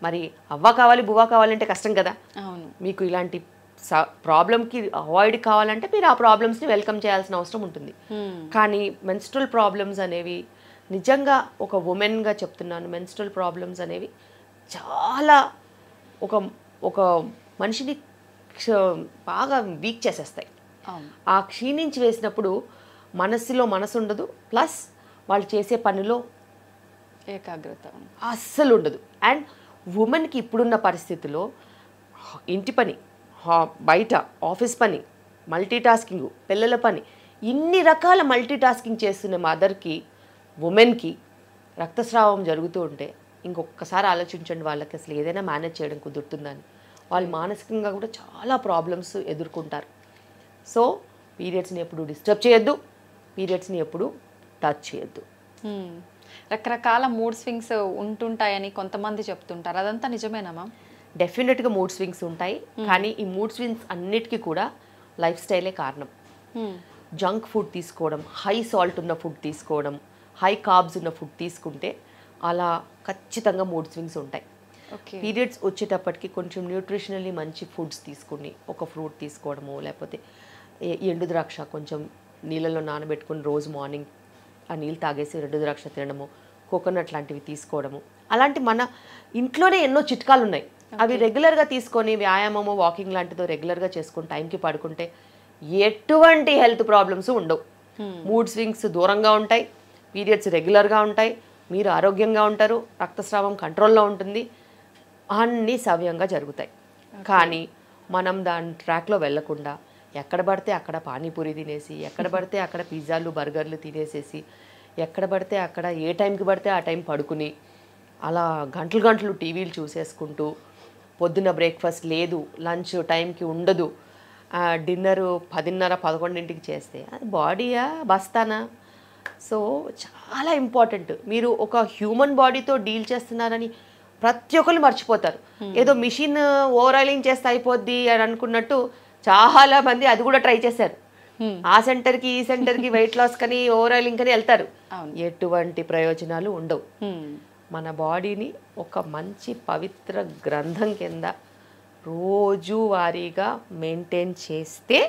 మరి అవ్వ కావాలి బువ్వ కావాలంటే కష్టం కదా. మీకు ఇలాంటి ప్రాబ్లంకి అవాయిడ్ కావాలంటే మీరు ఆ ప్రాబ్లమ్స్ని వెల్కమ్ చేయాల్సిన అవసరం ఉంటుంది. కానీ మెన్స్ట్రువల్ ప్రాబ్లమ్స్ అనేవి నిజంగా ఒక ఉమెన్గా చెప్తున్నాను, మెన్స్ట్రువల్ ప్రాబ్లమ్స్ అనేవి చాలా ఒక మనిషిని బాగా వీక్ చేసేస్తాయి. ఆ క్షీణించి వేసినప్పుడు మనస్సులో మనసు ఉండదు, ప్లస్ వాళ్ళు చేసే పనిలో ఏకాగ్రత అస్సలు ఉండదు. అండ్ ఉమెన్కి ఇప్పుడున్న పరిస్థితిలో ఇంటి పని, బయట ఆఫీస్ పని, మల్టీటాస్కింగ్, పిల్లల పని, ఇన్ని రకాల మల్టీటాస్కింగ్ చేస్తున్న మదర్కి, ఉమెన్కి రక్తస్రావం జరుగుతూ ఉంటే ఇంకొకసారి ఆలోచించండి వాళ్ళకి అసలు ఏదైనా మేనేజ్ చేయడం కుదురుతుందని. వాళ్ళు మానసికంగా కూడా చాలా ప్రాబ్లమ్స్ ఎదుర్కొంటారు. సో పీరియడ్స్ని ఎప్పుడు డిస్టర్బ్ చేయొద్దు, పీరియడ్స్ని ఎప్పుడు టచ్ చేయొద్దు. రకరకాల మూడ్ స్వింగ్స్ ఉంటుంటాయని కొంతమంది చెప్తుంటారు, అదంతా నిజమేనా మ్యామ్? డెఫినెట్గా మూడ్ స్వింగ్స్ ఉంటాయి, కానీ ఈ మూడ్ స్వింగ్స్ అన్నిటికీ కూడా లైఫ్ స్టైలే కారణం. జంక్ ఫుడ్ తీసుకోవడం, హై సాల్ట్ ఉన్న ఫుడ్ తీసుకోవడం, హై కార్బ్స్ ఉన్న ఫుడ్ తీసుకుంటే అలా ఖచ్చితంగా మూడ్ స్వింగ్స్ ఉంటాయి. పీరియడ్స్ వచ్చేటప్పటికి కొంచెం న్యూట్రిషనల్లీ మంచి ఫుడ్స్ తీసుకుని ఒక ఫ్రూట్ తీసుకోవడము, లేకపోతే ఎండు ద్రాక్ష కొంచెం నీళ్ళలో నానబెట్టుకుని రోజు మార్నింగ్ ఆ నీళ్ళు తాగేసి ఎండు ద్రాక్ష తినడము, కోకోనట్ లాంటివి తీసుకోవడము, అలాంటి మన ఇంట్లోనే ఎన్నో చిట్కాలు ఉన్నాయి. అవి రెగ్యులర్గా తీసుకొని వ్యాయామము, వాకింగ్ లాంటిదో రెగ్యులర్గా చేసుకొని టైంకి పడుకుంటే ఎటువంటి హెల్త్ ప్రాబ్లమ్స్ ఉండవు. మూడ్ స్వింగ్స్ దూరంగా ఉంటాయి, పీరియడ్స్ రెగ్యులర్గా ఉంటాయి, మీరు ఆరోగ్యంగా ఉంటారు, రక్తస్రావం కంట్రోల్లో ఉంటుంది, అన్నీ సవ్యంగా జరుగుతాయి. కానీ మనం దాని ట్రాక్లో వెళ్ళకుండా ఎక్కడ పడితే అక్కడ పానీపూరి తినేసి, ఎక్కడ పడితే అక్కడ పిజ్జాలు బర్గర్లు తినేసేసి, ఎక్కడ పడితే అక్కడ ఏ టైంకి పడితే ఆ టైం పడుకుని అలా గంటలు గంటలు టీవీలు చూసేసుకుంటూ, పొద్దున్న బ్రేక్ఫాస్ట్ లేదు, లంచ్ టైంకి ఉండదు, డిన్నరు 10:30-11 చేస్తే అది బాడీయా బస్తానా? సో చాలా ఇంపార్టెంట్. మీరు ఒక హ్యూమన్ బాడీతో డీల్ చేస్తున్నారని ప్రతి ఒక్కరు మర్చిపోతారు. ఏదో మిషన్ ఓవర్ ఆయిలింగ్ చేస్తే అయిపోద్ది అని అనుకున్నట్టు చాలా మంది అది కూడా ట్రై చేశారు. ఆ సెంటర్కి ఈ సెంటర్కి వెయిట్ లాస్ కని ఓవర్ ఆయిలింగ్ కని వెళ్తారు. ఎటువంటి ప్రయోజనాలు ఉండవు. మన బాడీని ఒక మంచి పవిత్ర గ్రంథం కింద రోజువారీగా మెయింటైన్ చేస్తే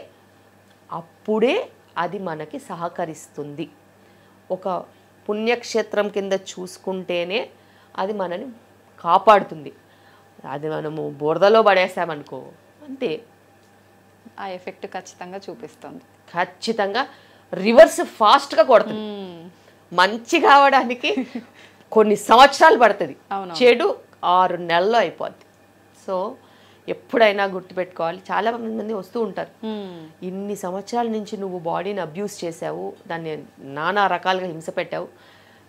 అప్పుడే అది మనకి సహకరిస్తుంది. ఒక పుణ్యక్షేత్రం కింద చూసుకుంటేనే అది మనని కాపాడుతుంది. అది మనము బురదలో పడేసామనుకో అంతే, ఆ ఎఫెక్ట్ ఖచ్చితంగా చూపిస్తుంది. ఖచ్చితంగా రివర్స్ ఫాస్ట్గా కొడుతుంది. మంచి కావడానికి కొన్ని సంవత్సరాలు పడుతుంది, చెడు 6 నెలల్లో అయిపోద్ది. సో ఎప్పుడైనా గుర్తుపెట్టుకోవాలి. చాలా మంది వస్తూ ఉంటారు, ఇన్ని సంవత్సరాల నుంచి నువ్వు బాడీని అబ్యూస్ చేసావు, దాన్ని నానా రకాలుగా హింస పెట్టావు,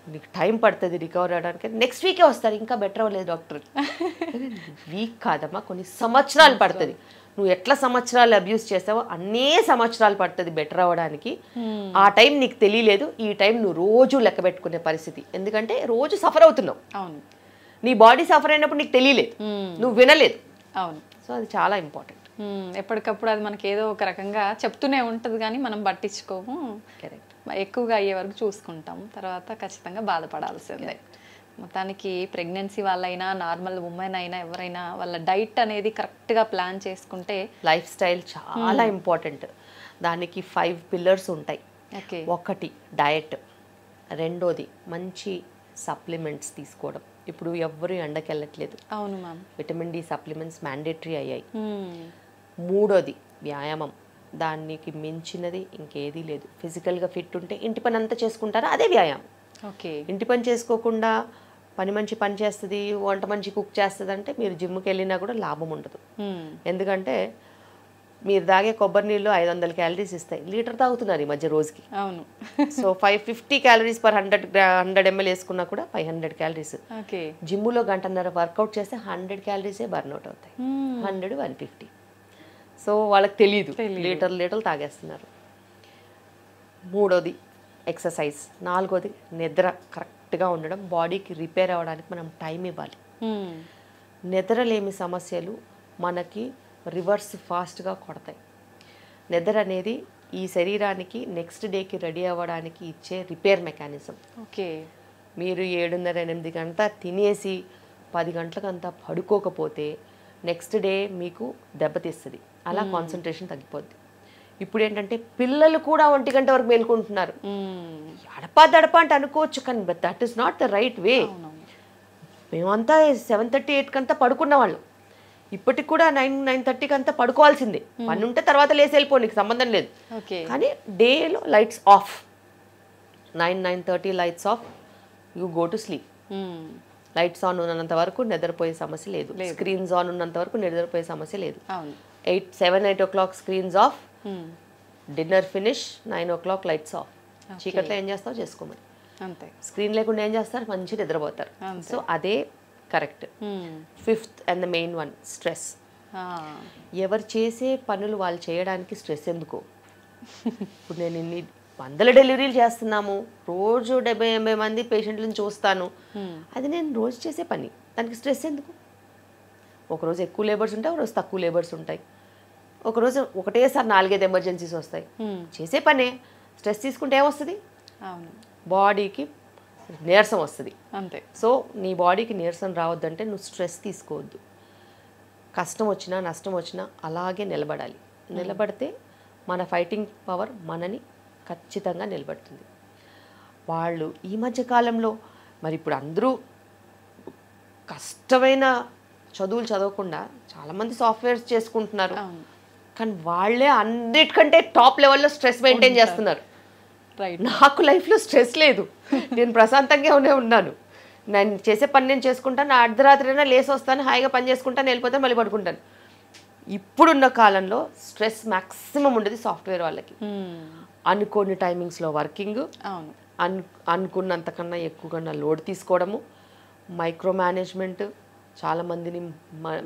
నీకు టైం పడుతుంది రికవర్ అవ్వడానికి. నెక్స్ట్ వీకే వస్తారు, ఇంకా బెటర్ అవ్వలేదు డాక్టర్. వీక్ కాదమ్మా, కొన్ని సంవత్సరాలు పడుతుంది. నువ్వు ఎట్లా సంవత్సరాలు అబ్యూస్ చేసావో అన్నే సంవత్సరాలు పడుతుంది బెటర్ అవ్వడానికి. ఆ టైం నీకు తెలియలేదు, ఈ టైం నువ్వు రోజు లెక్క పెట్టుకునే పరిస్థితి. ఎందుకంటే రోజు సఫర్ అవుతున్నావు. అవును, నీ బాడీ సఫర్ అయినప్పుడు నీకు తెలియలేదు, నువ్వు వినలేదు. అవును. సో అది చాలా ఇంపార్టెంట్. ఎప్పటికప్పుడు అది మనకి ఏదో ఒక రకంగా చెప్తూనే ఉంటుంది, కానీ మనం పట్టించుకోము. కరెక్ట్. ఎక్కువగా అయ్యే వరకు చూసుకుంటాం, తర్వాత ఖచ్చితంగా బాధపడాల్సిందే. మొత్తానికి ప్రెగ్నెన్సీ వాళ్ళైనా నార్మల్ ఉమెన్ అయినా ఎవరైనా వాళ్ళ డైట్ అనేది కరెక్ట్గా ప్లాన్ చేసుకుంటే, లైఫ్ స్టైల్ చాలా ఇంపార్టెంట్. దానికి 5 పిల్లర్స్ ఉంటాయి. ఒకటి డయట్, రెండోది మంచి సప్లిమెంట్స్ తీసుకోవడం. ఇప్పుడు ఎవ్వరూ ఎండకి వెళ్ళట్లేదు. అవును ma'am. Vitamin D supplements mandatory అయ్యాయి. మూడోది వ్యాయామం, దానికి మించినది ఇంకేదీ లేదు. ఫిజికల్గా ఫిట్ ఉంటే ఇంటి పని అంతా చేసుకుంటారా, అదే వ్యాయామం. ఓకే. ఇంటి పని చేసుకోకుండా పని మంచి పని చేస్తుంది, వంట మంచి కుక్ చేస్తుంది అంటే మీరు జిమ్కి వెళ్ళినా కూడా లాభం ఉండదు. ఎందుకంటే మీరు తాగే కొబ్బరి నీళ్ళు 500 క్యాలరీస్ ఇస్తాయి, లీటర్ తాగుతున్నారు ఈ మధ్య రోజుకి. అవును. సో 550 క్యాలరీస్ పర్ 100 ml వేసుకున్నా కూడా 500 క్యాలరీస్. జిమ్లో గంటన్నర వర్కౌట్ చేస్తే 100 క్యాలరీసే బర్న్అవుట్ అవుతాయి. 100, 150. సో వాళ్ళకి తెలియదు, లీటర్లు తాగేస్తున్నారు. మూడోది ఎక్సర్సైజ్. నాలుగోది నిద్ర కరెక్ట్గా ఉండడం. బాడీకి రిపేర్ అవ్వడానికి మనం టైం ఇవ్వాలి. నిద్రలేమి సమస్యలు మనకి రివర్స్ ఫాస్ట్గా కొడతాయి. నిద్ర అనేది ఈ శరీరానికి నెక్స్ట్ డేకి రెడీ అవ్వడానికి ఇచ్చే రిపేర్ మెకానిజం. ఓకే. మీరు 7:30-8 గంటల తినేసి 10 గంటలకంతా పడుకోకపోతే నెక్స్ట్ డే మీకు దెబ్బతీస్తుంది. అలా కాన్సన్ట్రేషన్ తగ్గిపోద్ది. ఇప్పుడు ఏంటంటే పిల్లలు కూడా 1 గంట వరకు మేల్కొంటున్నారు. దడప అంటే అనుకోవచ్చు, కానీ that is not the right way. మేమంతా 7:30, 8 కంతా పడుకున్న వాళ్ళం. ఇప్పటికి కూడా 9-9:30 అంతా పడుకోవాల్సిందే. పని ఉంటే తర్వాత లేసి వెళ్ళిపో, నీకు సంబంధం లేదు. కానీ డేలో lights off, 9-9:30 lights off, you go to sleep. Lights on ఉన్నంత వరకు నిద్రపోయే సమస్య లేదు. స్క్రీన్స్ ఆన్ ఉన్నంత వరకు నిద్రపోయే సమస్య లేదు. 7-8 o'clock screens of, dinner finish, 9 o'clock lights off. చీకట్లో ఏం చేస్తావు చేసుకోమని. అంతే. స్క్రీన్ లేకుండా ఏం చేస్తారు, మంచి నిద్రపోతారు. సో అదే correct. 5th and the main one, stress. ఎవరు చేసే పనులు వాళ్ళు చేయడానికి స్ట్రెస్ ఎందుకు? ఇప్పుడు నేను ఇన్ని 100 డెలివరీలు చేస్తున్నాము, రోజు 70-80 మంది పేషెంట్లను చూస్తాను, అది నేను రోజు చేసే పని, దానికి స్ట్రెస్ ఎందుకు? ఒకరోజు ఎక్కువ లేబర్స్ ఉంటాయి, ఒకరోజు తక్కువ లేబర్స్ ఉంటాయి, ఒకరోజు ఒకటేసారి 4-5 ఎమర్జెన్సీస్ వస్తాయి. చేసే పనే. స్ట్రెస్ తీసుకుంటే ఏమొస్తుంది? బాడీకి నీరసం వస్తుంది. అంతే. సో నీ బాడీకి నీరసం రావద్దంటే నువ్వు స్ట్రెస్ తీసుకోవద్దు. కష్టం వచ్చినా నష్టం వచ్చినా అలాగే నిలబడాలి. నిలబడితే మన ఫైటింగ్ పవర్ మనని ఖచ్చితంగా నిలబడుతుంది. వాళ్ళు ఈ మధ్య కాలంలో మరి ఇప్పుడు అందరూ కష్టమైన చదువులు చదవకుండా చాలామంది సాఫ్ట్వేర్స్ చేసుకుంటున్నారు, కానీ వాళ్ళే అన్నిటికంటే టాప్ లెవెల్లో స్ట్రెస్ మెయింటైన్ చేస్తున్నారు. నాకు లైఫ్లో స్ట్రెస్ లేదు, నేను ప్రశాంతంగానే ఉన్నాను. నేను చేసే పని నేను చేసుకుంటాను, అర్ధరాత్రైనా లేసి వస్తాను, హాయిగా పని చేసుకుంటాను, వెళ్ళిపోతాను, మళ్ళీ పడుకుంటాను. ఇప్పుడున్న కాలంలో స్ట్రెస్ మ్యాక్సిమం ఉండేది సాఫ్ట్వేర్ వాళ్ళకి. అనుకోని టైమింగ్స్లో వర్కింగ్, అనుకున్నంతకన్నా ఎక్కువగా లోడ్ తీసుకోవడము, మైక్రో మేనేజ్మెంట్, చాలామందిని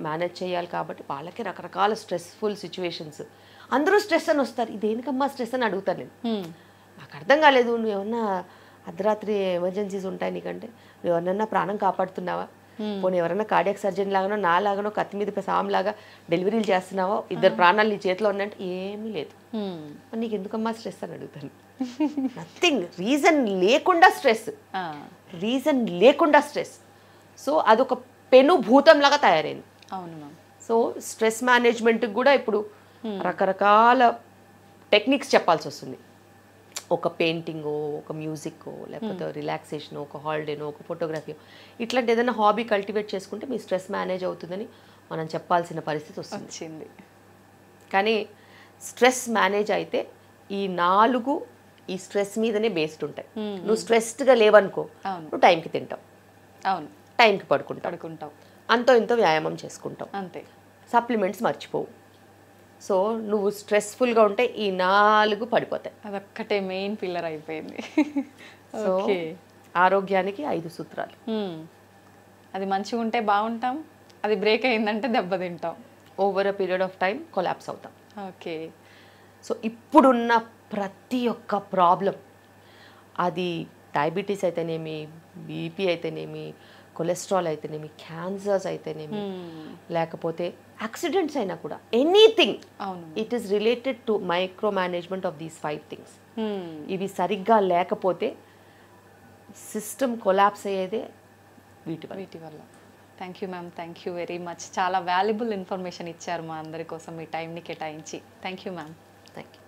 మేనేజ్ చేయాలి కాబట్టి వాళ్ళకి రకరకాల స్ట్రెస్ఫుల్ సిచ్యువేషన్స్. అందరూ స్ట్రెస్ అని వస్తారు, ఇదేనికమ్మా స్ట్రెస్ అని అడుగుతాను నేను. నాకు అర్థం కాలేదు, నువ్వు ఏమన్నా అర్ధరాత్రి ఎమర్జెన్సీస్ ఉంటాయి నీకంటే, నువ్వు ఎవరినన్నా ప్రాణం కాపాడుతున్నావా, పోనీ ఎవరైనా కార్డియాక్ సర్జన్ లాగానో నా లాగానో కత్తి మీద సామ్ లాగా డెలివరీలు చేస్తున్నావో ఇద్దరు ప్రాణాలు నీ చేతిలో ఉన్నట్టు ఏమీ లేదు. మరి నీకు ఎందుకమ్మా స్ట్రెస్ అని అడుగుతాను. నథింగ్, రీజన్ లేకుండా స్ట్రెస్, రీజన్ లేకుండా స్ట్రెస్. సో అదొక పెనుభూతంలాగా తయారైంది. అవును మ్యామ్. సో స్ట్రెస్ మేనేజ్మెంట్కి కూడా ఇప్పుడు రకరకాల టెక్నిక్స్ చెప్పాల్సి వస్తుంది. ఒక పెయింటింగో, ఒక మ్యూజిక్కో, లేకపోతే రిలాక్సేషనో, ఒక హాలిడేనో, ఒక ఫోటోగ్రఫీ, ఇట్లాంటి ఏదైనా హాబీ కల్టివేట్ చేసుకుంటే మీ స్ట్రెస్ మేనేజ్ అవుతుందని మనం చెప్పాల్సిన పరిస్థితి వస్తుంది. కానీ స్ట్రెస్ మేనేజ్ అయితే ఈ 4 ఈ స్ట్రెస్ మీదనే బేస్డ్ ఉంటాయి. నువ్వు స్ట్రెస్డ్గా లేవనుకో, నువ్వు టైంకి తింటావు, అవును, టైంకి పడుకుంటావు, అంతో ఇంతో వ్యాయామం చేసుకుంటావు, అంతే, సప్లిమెంట్స్ మర్చిపోవు. సో నువ్వు స్ట్రెస్ఫుల్గా ఉంటే ఈ 4 పడిపోతాయి. అదొక్కటే మెయిన్ పిల్లర్ అయిపోయింది. సో ఆరోగ్యానికి 5 సూత్రాలు. అది మంచిగా ఉంటే బాగుంటాం, అది బ్రేక్ అయిందంటే దెబ్బతింటాం, over a period of time collapse అవుతాం. ఓకే. సో ఇప్పుడున్న ప్రతి ఒక్క ప్రాబ్లం, అది డయాబెటీస్ అయితేనేమి, బీపీ అయితేనేమి, కొలెస్ట్రాల్ అయితేనేమి, క్యాన్సర్స్ అయితేనేమి, లేకపోతే యాక్సిడెంట్స్ అయినా కూడా, anything, it is related to micro management of these 5 things. ఇవి సరిగ్గా లేకపోతే సిస్టమ్ కొలాప్స్ అయ్యేదే వీటి వల్ల. Thank you ma'am, thank you very much. చాలా వాల్యుబుల్ ఇన్ఫర్మేషన్ ఇచ్చారు మా అందరి కోసం, మీ టైంని కేటాయించి. Thank you ma'am. Thank you.